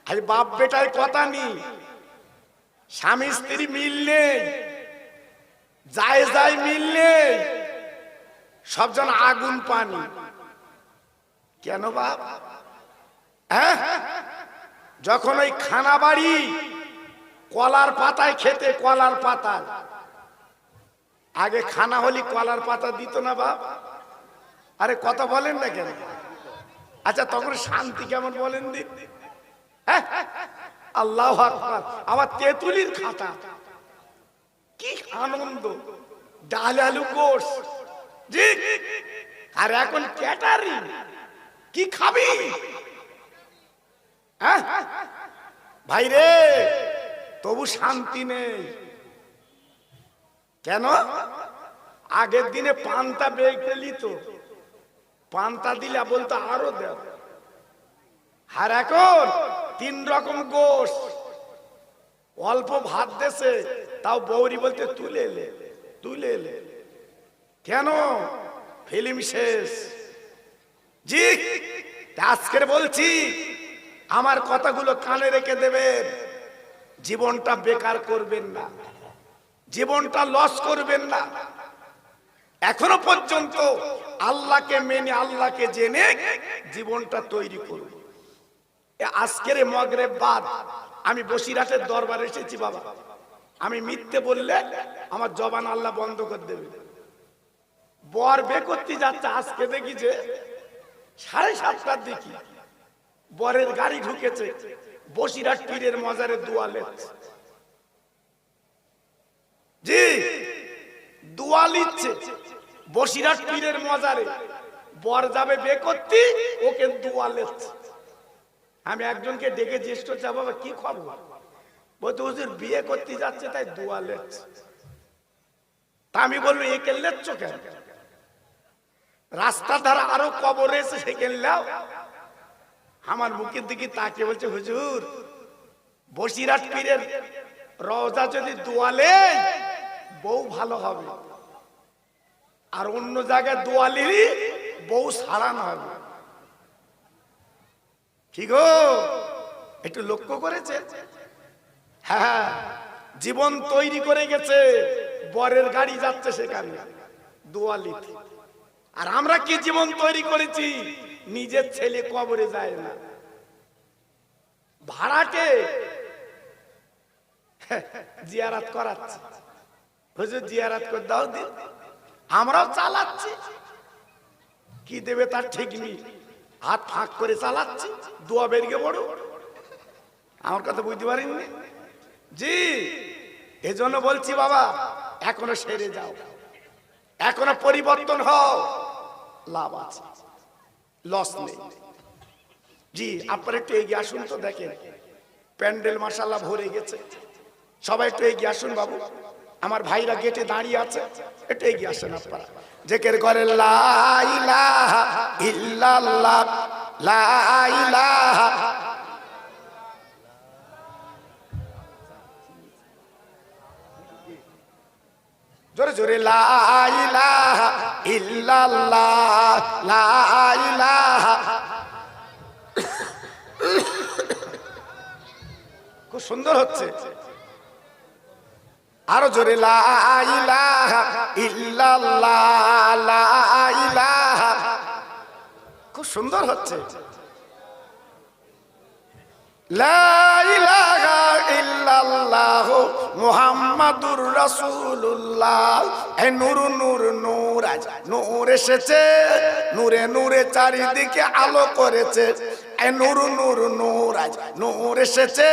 আরে বাপ বেটায় কথা নেই, স্বামী স্ত্রী মিল নেই, যায় যায় মিল নেই, সব জন আগুন পানি। কেন বাপ? হ্যাঁ, যখন ওই খানা বাড়ি কলার পাতায় খেতে, কলার পাতায় আগে খানা হলি কলার পাতা দিত না বাপ? আরে কথা বলেন না কেন? আচ্ছা, তখন শান্তি কেমন বলেন দিন? হ্যাঁ, আল্লাহু আকবার। আবার তেঁতুলির খাতা, কি আনন্দ, ডাল আলু কোষ। জি, আর এখন ক্যাটারিং, কি খাবি? হ্যাঁ ভাই রে, তবু শান্তি নেই। কেন? আগের দিনে পান্তা বেঁকে নিত, পান্তা দিলে বলতো আরো দেব। আর এখন 3 রকম গোশ, অল্প ভাত দেশে, তাও বৌরি বলতে তুলে এলে, তুলে এলে। কেন? ফিল্ম শেষ। জি, আজকের বলছি, আমার কথাগুলো কানে রেখে দেবেন। জীবনটা বেকার করবেন না, জীবনটা লস করবেন না। এখনো পর্যন্ত আল্লাহকে মেনে, আল্লাহকে জেনে জীবনটা তৈরি করুন। আজকের মাগরিব বাদ আমি বসিরহাটের দরবারে এসেছি বাবা। আমি মিথ্যে বললে আমার জবান আল্লাহ বন্ধ করে দেবে। বর বে করতে যাচ্ছে, আজকে দেখি যে 7:30টার দিকে বরের গাড়ি ঢুকেছে বসিরহাট পীরের মাজারে দুয়ালে। জি, দোয়া লিখছে, বসিরহাট পীরের মজারে বর যাবে বিয়ে করতে, ওকে দোয়া লেচ্ছে। আমি একজনকে ডেকে জিজ্ঞেস করছি, বাবা কি খবর? বলতে হুজুর বিয়ে করতে যাচ্ছে তাই দোয়া লেচ্ছে। তা আমি বলবো একে লেচ্ছ কেন? রাস্তা ধারা আরো কবর এসে সেখানে লাও। আমার মুখের দিকে তাকিয়ে বলছে, হুজুর বসিরহাট পীরের রওজা যদি দোয়ালে বউ ভালো হবে, আর অন্য জায়গায় দোয়ালি বউ সারানো হবে। কি গো একটু লক্ষ্য করেছে? হ্যাঁ, জীবন তৈরি করে গেছে, বরের গাড়ি যাচ্ছে সেখানে দোয়ালিতে। আর আমরা কি জীবন তৈরি করেছি? নিজের ছেলে কবরে যায় না, ভাড়াকে জিয়ারাত করাচ্ছে। হুজুর জিয়ারাত করে দাও দিন, আমরাও চালাচ্ছি। কি দেবে তার ঠিক নেই, হাত ফাঁক করে চালাচ্ছি, দোয়া বেরিয়ে বড়। আমার কথা বুঝতে পারেননি? জি, এজন্য বলছি বাবা, এখনো সেরে যাও, এখনো পরিবর্তন হও, লাভ আছে, লস নেই। জি, আপনারা একটু এগিয়ে আসুন তো, দেখেন প্যান্ডেল মাশাআল্লাহ ভরে গেছে। সবাই একটু এগিয়ে আসুন বাবু, আমার ভাইরা গেটে দাঁড়িয়ে আছে, একটু এগিয়ে আসেন আপনারা। জিকির করে লা ইলাহা ইল্লাল্লাহ, লা ইলাহা। জোরে জোরে লা ইলাহা ইল্লাল্লাহ, লা ইলাহা। খুব সুন্দর হচ্ছে, আরো জোরে লা ইলাহা ইল্লাল্লাহ, লা ইলাহা। খুব সুন্দর হচ্ছে, লা ইলাহা ইল্লাল্লাহ মুহাম্মাদুর রাসূলুল্লাহ। এই নূর নূর নূর, আজ নূর এসেছে, নূরে নূরে চারিদিকে আলো করেছে। এই নূর নূর নূর, আজ নূর এসেছে,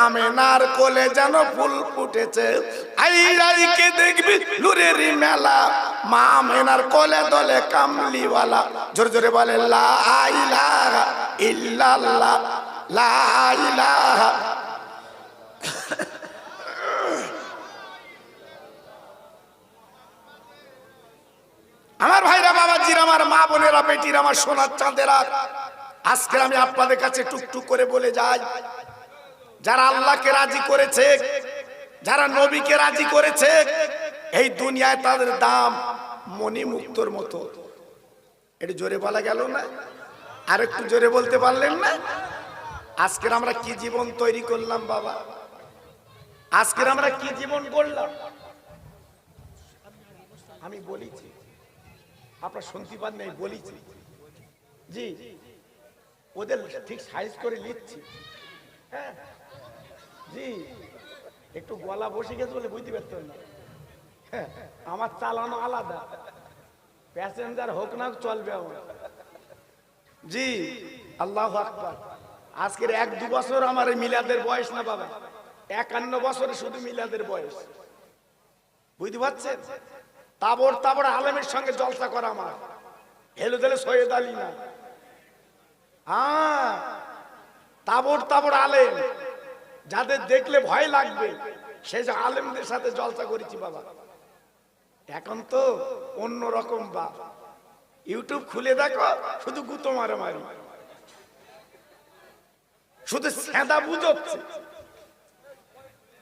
আমেনার কোলে যেন ফুল ফুটেছে। আইরাইকে দেখবি নূরের মেলা, মা আমেনার কোলে দলে কামলিওয়ালা। জোরে জোরে বলে লা ইলাহা ইল্লাল্লাহ, লা ইলাহা। আমার ভাইরা, বাবাজিরা, আমার মা বোনেরা, বেটিরা, আমার সোনার চাঁদেরা, আজকে আমি আপনাদের কাছে টুকটুক করে বলে যাই, যারা আল্লাহকে রাজি করেছে, যারা নবীকে রাজি করেছে, এই দুনিয়ায় তাদের দাম মণিমুক্তর মতো। এটা জোরে বলা গেল না? আর একটু জোরে বলতে পারলেন না? আজকের আমরা কি জীবন তৈরি করলাম বাবা, আজকের আমরা কি জীবন করলাম। আমি বলেছি, আপনার শুনতে পান নাই, বলেছি জি, ওদের ঠিক সাইজ করে লিখছি। হ্যাঁ জি, একটু গলা বসে গেছে বলে বুঝতে পারতেন না। হ্যাঁ, আমার চালানো আলাদা, প্যাসেঞ্জার হোক না চলবে আমার। জি, আল্লাহু আকবার। আজকের 1-2 বছর আমার এই মিলাদের বয়স না বাবা, 51 বছরে শুধু মিলাদের বয়স, বুঝতে পারছেন? তাবর তাবর আলেমের সঙ্গে জলসা করা আমার, হেলে দেলে সৈয়দ আলী না। হ্যাঁ, তাবর তাবর আলেম, যাদের দেখলে ভয় লাগবে, সেই যে আলেমদের সাথে জলসা করেছি বাবা। এখন তো অন্য রকম বা, ইউটিউব খুলে দেখো, শুধু গুতো মারে মারি, শুধু সেদা বুঝচ্ছে।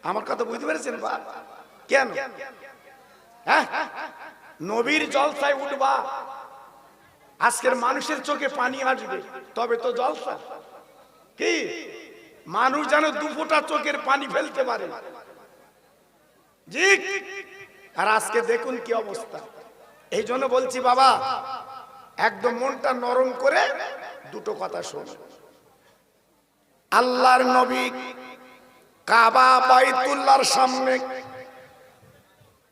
আমার কথা বুঝতে পেরেছেন বা? কেন? হ্যাঁ, নবীর জলসায় উঠবা, আজকের মানুষের চোখে পানি আসবে, তবে তো জলসা। কি মানুষ যেন 2 ফোঁটা চোখের পানি ফেলতে পারে। জি, আর আজকে দেখুন কি অবস্থা। এই জন্য বলছি বাবা, একদম মনটা নরম করে দুটো কথা শোন। আল্লাহর নবী কাবা বাইতুল্লাহর সামনে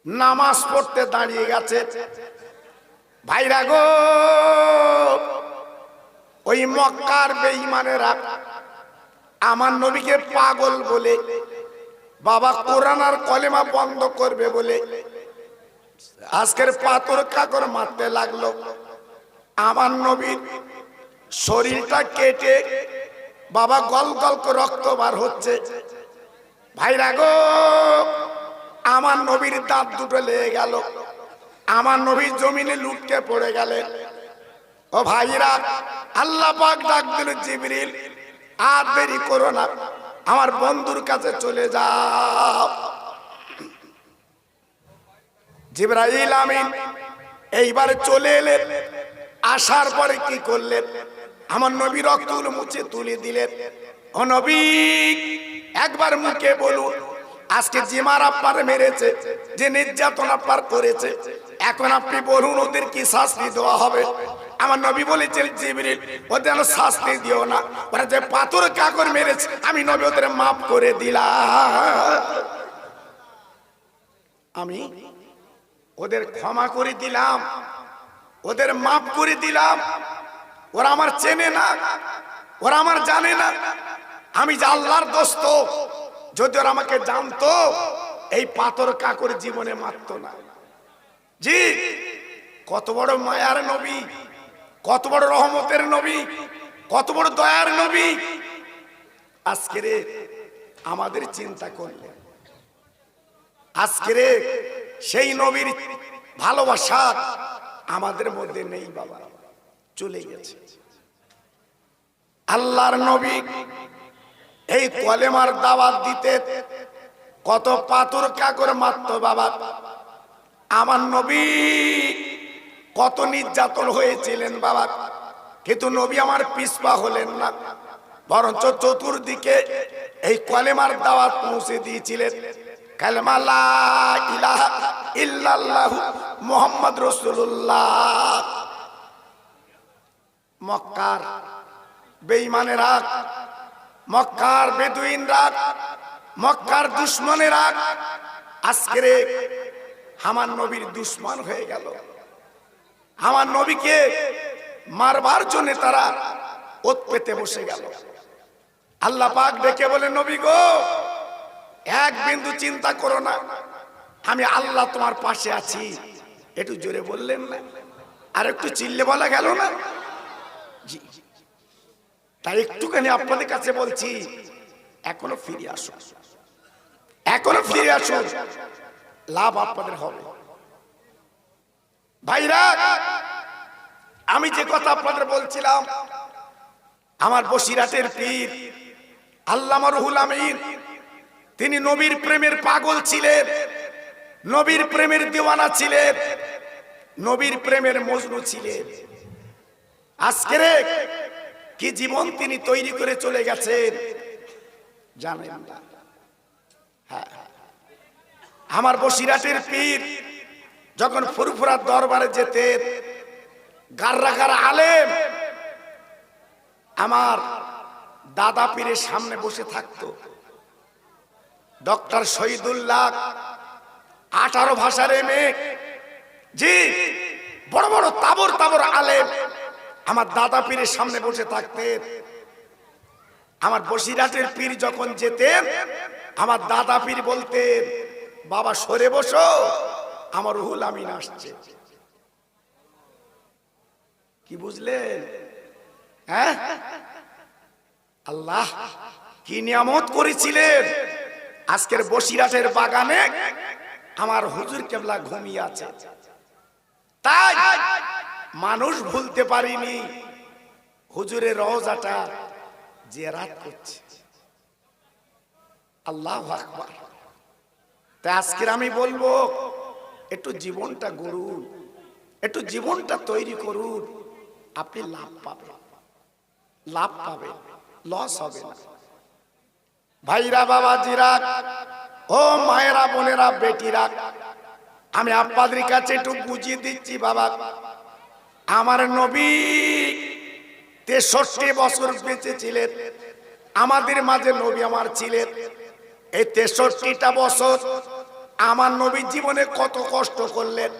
নামাজ পড়তে দাঁড়িয়ে গেছে। ভাইরা গো, ওই মক্কার বেঈমানেরা আমার নবীকে পাগল বলে, বাবা কোরআন আর কলেমা বন্ধ করবে বলে আজকের পাথর কাকর মারতে লাগলো। আমার নবীর শরীরটা কেটে বাবা গল গল করে রক্ত বার হচ্ছে। ভাইরা গো, আমার নবীর দাঁত দুটো লেগে গেল। আমার নবী জমিনে লুটকে পড়ে গেলেন। ও ভাইরা, আল্লাহ পাক ডাক দিল, জিবরিল আর দেরি করো না, আমার বন্ধুর কাছে চলে যাও। জিবরাইল আমিন এইবার চলে এলেন। আসার পরে কি করলেন? আমার নবী রক্তগুলো মুছে তুলে দিলেন। ও নবী, একবার মুখে বলুন, আজকে যে মার আপনার মেরেছে, যে নির্যাতন আপনার করেছে, এখন আপনি বলুন ওদের কি শাস্তি দেওয়া হবে? আমার নবী বলেছেন, জিবরিল ওদের শাস্তি দিও না, ওরা যে পাথর কাকর মেরেছে আমি নবী ওদের মাফ করে দিলাম। আমি ওদের ক্ষমা করে দিলাম, ওদের মাফ করে দিলাম। ওরা আমার চেনে না, ওরা আমার জানে না, আমি যে আল্লাহর দোস্ত। যদি ওরা আমাকে জানতো, এই পাথর কাকর জীবনে মারত না। জি, কত বড় মায়ার নবী, কত বড় রহমতের নবী, কত বড় দয়ার নবী। আজকে আমাদের চিন্তা করলে, আজকে সেই নবীর ভালোবাসা আমাদের মধ্যে নেই বাবা, চলে গেছে। আল্লাহর নবী এই কলেমার দাওয়াত দিতে কত পাথর কাকর মারত বাবা। আমার নবী কত নির্যাতন হয়েছিলেন বাবা, কিন্তু নবী আমার পিছপা হলেন না, বরঞ্চ চতুর্দিকে এই কলেমার দাওয়াত পৌঁছে দিয়েছিলেন। কালেমা লা ইলাহা ইল্লাল্লাহু মুহাম্মদ রাসূলুল্লাহ। মক্কার বেঈমানেরা, মক্কার বেদুইনরা, মক্কার দুশমনেরা আজকে আমার নবীর দুশমন হয়ে গেল। আমার নবীকে মারবার জন্য তারা ওত পেতে বসে গেল। আল্লাহ পাক ডেকে বলে, নবী গো, এক বিন্দু চিন্তা করো না, আমি আল্লাহ তোমার পাশে আছি। একটু জোরে বললেন না? আর একটু চিল্লে বলা গেল না? জি, তাই একটুখানি আপনাদের কাছে বলছি, এখনো ফিরে আসুন, এখনো ফিরে আসুন, লাভ আপনাদের হবে। ভাইরা, আমি যে কথা আপনাদের বলছিলাম, আমার বসিরাটের পীর আল্লামা রুহুল আমিন, তিনি নবীর প্রেমের পাগল ছিলেন, নবীর প্রেমের দিওয়ানা ছিলেন, নবীর প্রেমের মজনু ছিলেন। আজকের কি জীবন তিনি তৈরি করে চলে গেছেন জানেন না? হ্যাঁ, আমার বসিরাটের পীর যখন ফুরফুরার দরবারে যেতেন, গাররা গাররা আলেম আমার দাদা পীরের সামনে বসে থাকতো। ডক্টর শহীদুল্লাহ 18 ভাষার এমএ, জি, বড় বড় তাবর তাবর আলেম আমার দাদা পীরের সামনে বসে থাকতেন। আমার বসিরাটের পীর যখন যেতেন, আমার দাদা পীর বলতেন, বাবা সরে বসো, আমার রুহুল আমিন আসছে। কি বুঝলেন? হ্যাঁ, আল্লাহ কি নিয়ামত করেছিলেন। আজকের বসিরাটের বাগানে আমার হুজুর কেবলা ঘুমিয়ে আছে, তাই মানুষ ভুলতে পারিনি হুজুরের রওজাটা জিয়ারত করছে। আল্লাহু আকবার। তাই আজকে আমি বলবো, একটু জীবনটা গড়ুন, একটু জীবনটা তৈরি করুন, আপনি লাভ পাবেন, লাভ পাবেন, লস হবে না। ভাইরা, বাবাজিরা, ও মায়েরা, বোনেরা, বেটিরা, আমি আপনাদের কাছে একটু বুঝিয়ে দিচ্ছি বাবা। আমার নবী 63 বছর বেঁচে ছিলেন, আমাদের মাঝে নবী আমার ছিলেন। এই 63টা বছর আমার নবী জীবনে কত কষ্ট করলেন,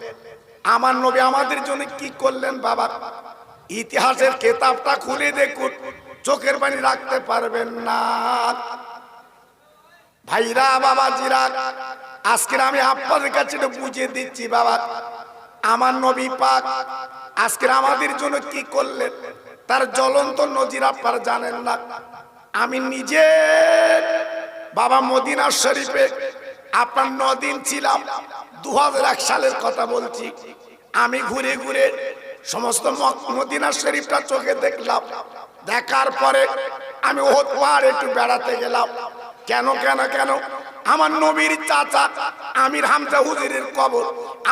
আমার নবী আমাদের জন্য কি করলেন বাবা। ইতিহাসের কিতাবটা খুলে দেখুন, চোখের পানি রাখতে পারবেন না। ভাইরা বাবাজিরা, আজকে আমি আপনাদের কাছে বুঝিয়ে দিচ্ছি বাবা, আমার নবী পাক আজকে আমাদের জন্য কি করলেন তার জ্বলন্ত নজির আপনারা জানেন না। আমি নিজে বাবা মদিনা শরীফে আপনার 9 দিন ছিলাম, 2001 সালের কথা বলছি। আমি ঘুরে ঘুরে সমস্ত মদিনা শরীফটা চোখে দেখলাম। দেখার পরে আমি ওহদ পাহাড়ে একটু বেড়াতে গেলাম। কেন কেন কেন আমার নবীর চাচা আমির হামজা হুজুরের কবর,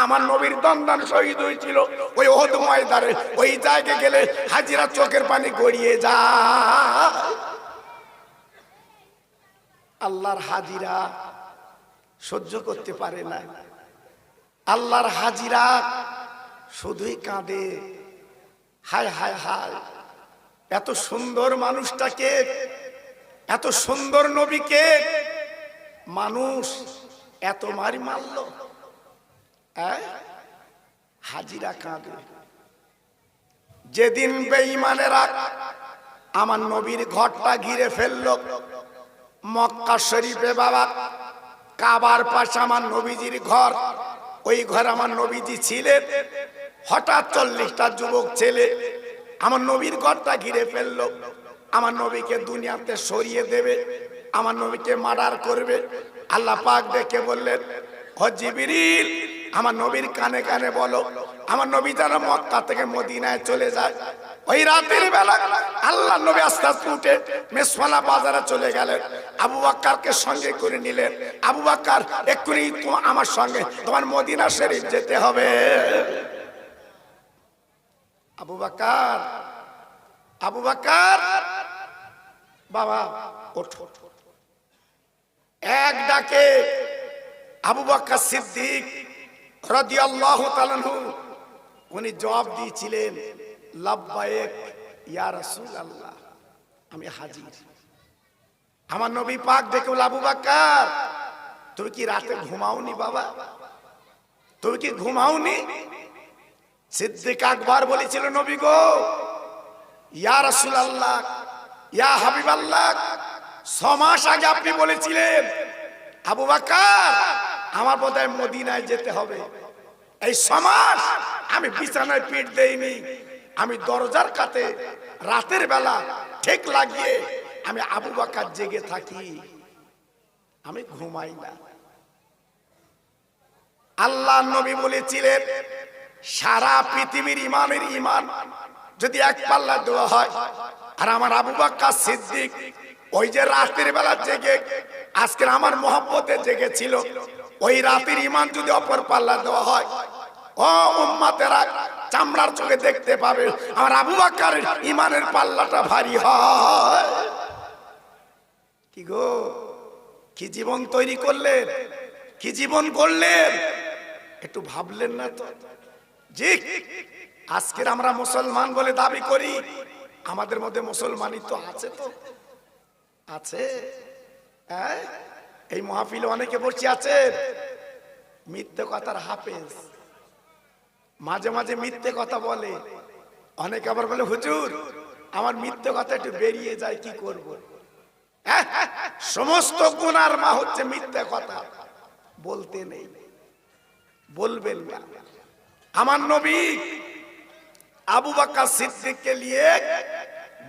আমার নবীর দন্দান শহীদ হয়েছিল ওই ওহদ ময়দানে। ওই জায়গায় গেলে হাজিরা চোখের পানি গড়িয়ে যায়। আল্লাহর হাজিরা সহ্য করতে পারে না, আল্লাহর হাজিরা শুধুই কাঁদে, হায় হায় হায়, এত সুন্দর মানুষটাকে, এত সুন্দর নবীকে মানুষ এত মারি মারল। হাজিরা কাঁদে। যেদিন বেঈমানেরা আমার নবীর ঘরটা ঘিরে ফেলল, মক্কা শরীফে বাবা কাবার পাশে আমার নবীজির ঘর, ওই ঘরে আমার নবীজি ছিলেন। হঠাৎ 40টা যুবক ছেলে আমার নবীর ঘরটা ঘিরে ফেললো। আমার নবীকে দুনিয়াতে সরিয়ে দেবে, আমার নবীকে মার্ডার করবে। আল্লাহ পাক দেখে বললেন, ও জিবরিল আমার নবীর কানে কানে বলো আমার নবী যেন মক্কা থেকে মদিনায় চলে যায়। ওই রাতের বেলা আল্লাহ নবী আস্তে আস্তে উঠে মেসফালা বাজারে চলে গেলেন। আবু বকরকে সঙ্গে করে নিলেন। আবু বকর এক্ষুনি আমার সঙ্গে তোমার মদিনা শরীফ যেতে হবে। আবু বকর, আবু বকর বাবা ওঠো। এক ডাকে আবু বকর সিদ্দিক রাদিয়াল্লাহু তাআলা আনহু উনি জবাব দিয়েছিলেন, লাব্বাইক ইয়া রাসূলুল্লাহ, আমি হাজির। আমার নবী পাক দেখে বলল, আবু বকর তুমি কি রাতে ঘুমাওনি বাবা, তুমি কি ঘুমাওনি? সিদ্দিক আকবর বলেছিল, নবী গো, ইয়া রাসূলুল্লাহ, ইয়া হাবিবাল্লাহ, 6 মাস আগে আপনি বলেছিলেন আবু বকর আমার বোধহয় মদিনায় যেতে হবে। এই 6 মাস আমি বিছানায় পিঠ দেইনি, আমি দরজার কাছে রাতের বেলা ঠিক লাগিয়ে আমি আবু বকর জেগে থাকি, আমি ঘুমাই না। আল্লাহ নবী বলেছিলেন, সারা পৃথিবীর ইমানের ইমান যদি এক পাল্লা দেওয়া হয়, আর আমার আবু বকর সিদ্দিক ওই যে রাতের বেলা জেগে আজকে আমার মহব্বতে জেগেছিল, ওই রাতের ইমান যদি অপর পাল্লা দেওয়া হয়, ও উম্মতেরা চামড়ার চোখে দেখতে পাবে আমার আবু বকরের ইমানের পাল্লাটা ভারী হয়। কি গো, কি জীবন তৈরি করলেন, কি জীবন করলেন, একটু ভাবলেন না তো? জি, আজকের আমরা মুসলমান বলে দাবি করি, আমাদের মধ্যে মুসলমানই তো আছে, তো আছে। এই মাহফিলে অনেকে বসে আছে মিথ্যে কথার হাফেজ, মাঝে মাঝে মিথ্যে কথা বলে। অনেকে আবার বলে, হুজুর আমার মিথ্যে কথা একটু বেরিয়ে যায়, কি করব? সমস্ত গুনার মা হচ্ছে মিথ্যে কথা, বলতে নেই, বলবেন না। আমার নবী আবু বকর সিদ্দিককে নিয়ে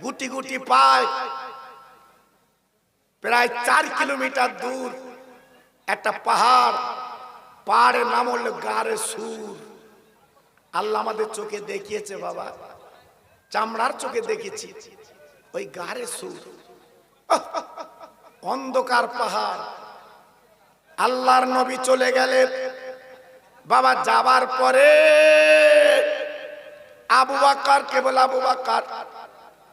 গুটি গুটি পায় প্রায় 4 কিলোমিটার দূর একটা পাহাড়, পাহাড়ের নাম হলো গারে সুর। আল্লাহ আমাদের চোখে দেখিয়েছে বাবা, চামড়ার চোখে দেখেছি ওই গারে সুর, অন্ধকার পাহাড়। আল্লাহর নবী চলে গেলেন বাবা। যাবার পরে আবু বকর কেবল, আবু বকর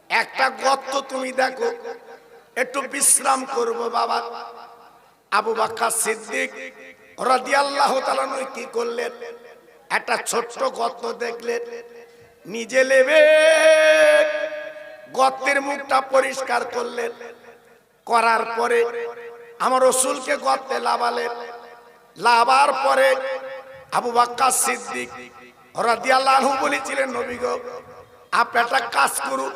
একটা গর্ত তুমি দেখো, একটু বিশ্রাম করব বাবা। আবু বকর সিদ্দিক রাদিয়াল্লাহু তাআলা আনহু কি করলেন, একটা ছোট্ট গর্ত দেখলেন, নিজে লেবে গর্তের মুখটা পরিষ্কার করলেন। করার পরে আমার রাসূলকে গর্তে লাভালেন। লাভার পরে আবু বকর সিদ্দিক রাদিয়াল্লাহু আনহু বলেছিলেন, নবী গো আপনি একটা কাজ করুন,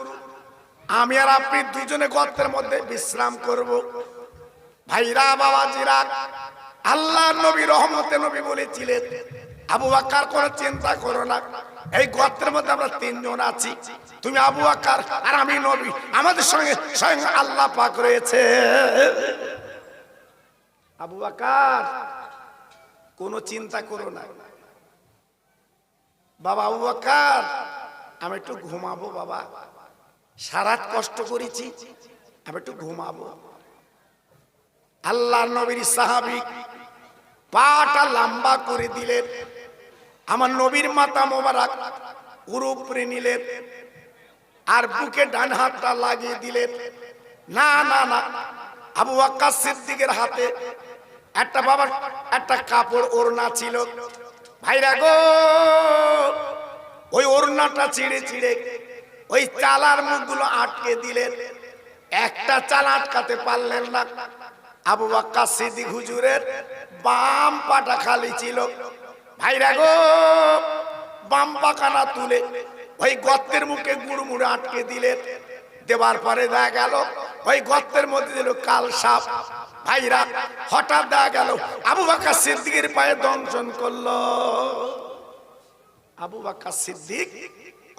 আমি আর আপনি দুজনে গর্তের মধ্যে বিশ্রাম করব। ভাইরা বাবাজিরা, আল্লাহ নবী রহমতে নবী বলেছিলেন, আবু বকর কোনো চিন্তা করো না, এই গর্তের মধ্যে আমরা তিনজন আছি, তুমি আবু বকর আর আমি নবী, আমাদের সঙ্গে স্বয়ং আল্লাহ পাক রয়েছে। আবু বকর কোনো চিন্তা করো না। বাবা আবু বকর, আমি একটু ঘুমাবো বাবা, সারাত কষ্ট করেছি, আমি একটু ঘুমাবো। আল্লাহর নবীর সাহাবী পাটা লম্বা করে দিলেন, আমার নবীর মাথা মোবারক উপরে নিলেন, আর বুকে ডান হাতটা লাগিয়ে দিলেন। না না না, আবু বকর সিদ্দিকের হাতে একটা বাবার একটা কাপড় ওড়না ছিল। ভাইরা গো, ওই ওড়নাটা ছিঁড়ে ছিঁড়ে ওই চালার মুখগুলো আটকে দিলেন, একটা চাল আটকাতে পারলেন না। আবু বকর সিদ্দিক হুজুরের বাম পাটা খালি ছিল। ভাইরা গো, বাম পাখানা তুলে ওই গর্তের মুখে গুড়মুড়ে আটকে দিলেন। দেবার পরে দেখা গেল ওই গর্তের মধ্যে দিল কাল সাপ। ভাইরা, হঠাৎ দেখা গেল আবু বকর সিদ্দিকের পায়ে দংশন করলো। আবু বকর সিদ্দিক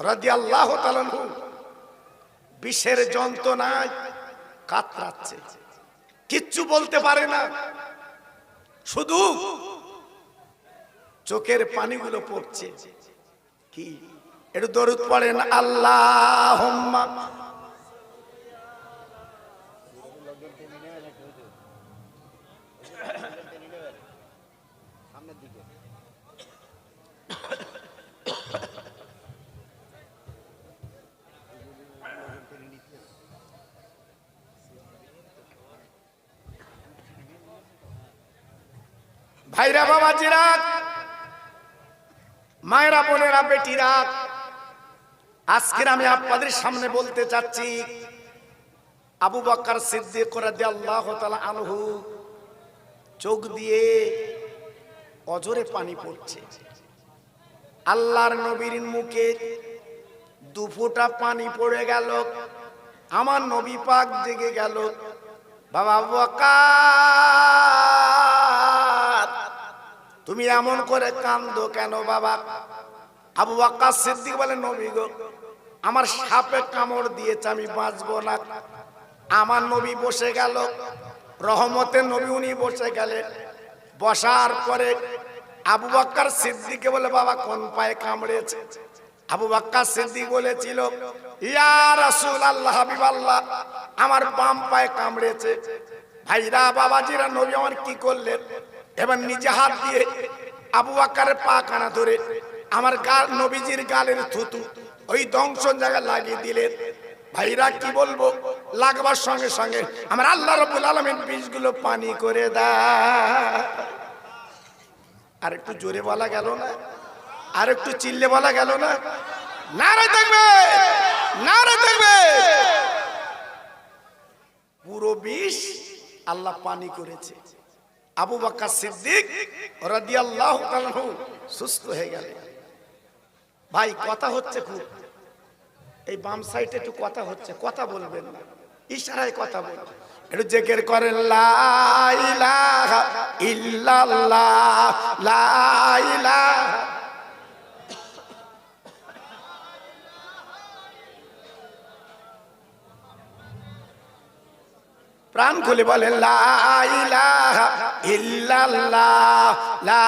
রাদিয়াল্লাহু তাআলা আনহু বিষের যন্ত্রণায় কাতরাচ্ছে, কিচ্ছু বলতে পারে না, শুধু চোখের পানিগুলো পড়ছে। কি একটু দরুদ পড়েন, আল্লাহুম্মা। সামনের দিকে ভাইরা বাবাজিরা, মায়েরা বোনেরা বেটিরা, আজকের আমি আপনাদের সামনে বলতে চাচ্ছি, আবু বকর সিদ্দিক রাদিয়াল্লাহু তাআলা আনহু চোখ দিয়ে অজরে পানি পড়ছে। আল্লাহর নবীর মুখে দুফোঁটা পানি পড়ে গেল, আমার নবী পাক জেগে গেল। বাবা আবু বকর, তুমি এমন করে কান্দো কেন বাবা? আবু বকর সিদ্দিক বলে, নবী গো, আমার সাপে কামড় দিয়েছে, আমি বাঁচবো না। আমার নবী বসে গেল, রহমতের নবী উনি বসে গেলেন। বসার পরে আবু বকর সিদ্দিককে বলে, বাবা কোন পায়ে কামড়েছে? আবু বকর সিদ্দিক বলেছিল, ইয়া রাসূলুল্লাহ, হাবিবাল্লাহ, আমার বাম পায়ে কামড়েছে। ভাইরা বাবাজিরা, নবী আমার কি করলেন? এবার নিজে হাত দিয়ে আবু বকরের পা কানা ধরে আমার গাল, নবীজির গালের থুতু ওই দংশন জায়গা লাগিয়ে দিলেন। ভাইরা কি বলবো, লাগবার সঙ্গে সঙ্গে আমার আল্লাহ রাব্বুল আলামিন বিষগুলো পানি করে দেয়। আর একটু জোরে বলা গেল না? আর একটু চিল্লে বলা গেল না? নারে তাকবীর, নারে তাকবীর। পুরো বিষ আল্লাহ পানি করেছে। আবু বকর সিদ্দিক রাদিয়াল্লাহু তাআলা আনহু সুস্থ হয়ে গেলেন। ভাই কথা হচ্ছে খুব, এই বাম সাইডে একটু কথা হচ্ছে, কথা বলবেন না, ইশারায় কথা বলবেন। একটু জিকির করেন, লা ইলাহা ইল্লাল্লাহ, লা ইলাহা। প্রাণ খুলে বলেন, লা ইলাহা ইল্লাল্লাহ, লা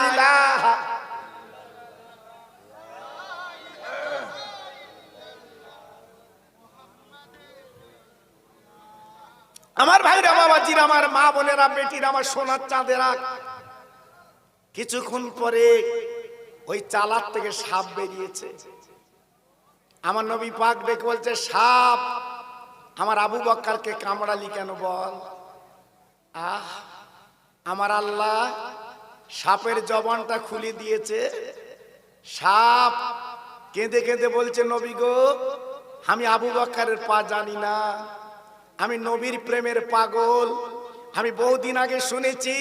ইলাহা। আমার ভাইরা বাবাজিরা, আমার মা বোনেরা বেটিরা, আমার সোনার চাঁদেরা, কিছুক্ষণ পরে ওই চালার থেকে সাপ বেরিয়েছে। আমার নবী পাক ডেকে বলছে, সাপ আমার আবু বকরকে কামড়ালি কেন বল? আহ, আমার আল্লাহ সাপের জবানটা খুলে দিয়েছে। সাপ কেঁদে কেঁদে বলছে, নবী গো, আমি আবু বকরের পা জানি না, আমি নবীর প্রেমের পাগল। আমি বহুদিন আগে শুনেছি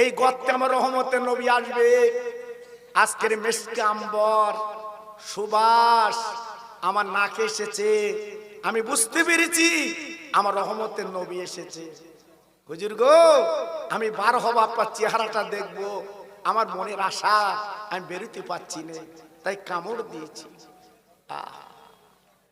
এই গর্তে আমার রহমতের নবী আসবে। আজকের মেশকে আম্বর সুবাস আমার নাকে এসেছে, আমি বুঝতে পেরেছি আমার রহমতের নবী এসেছে। হুজুর গো আমি বার হব আপনার চেহারাটা দেখব, আমার মনের আশা, আমি বেরোতে পারছি না, তাই কামড় দিয়েছি।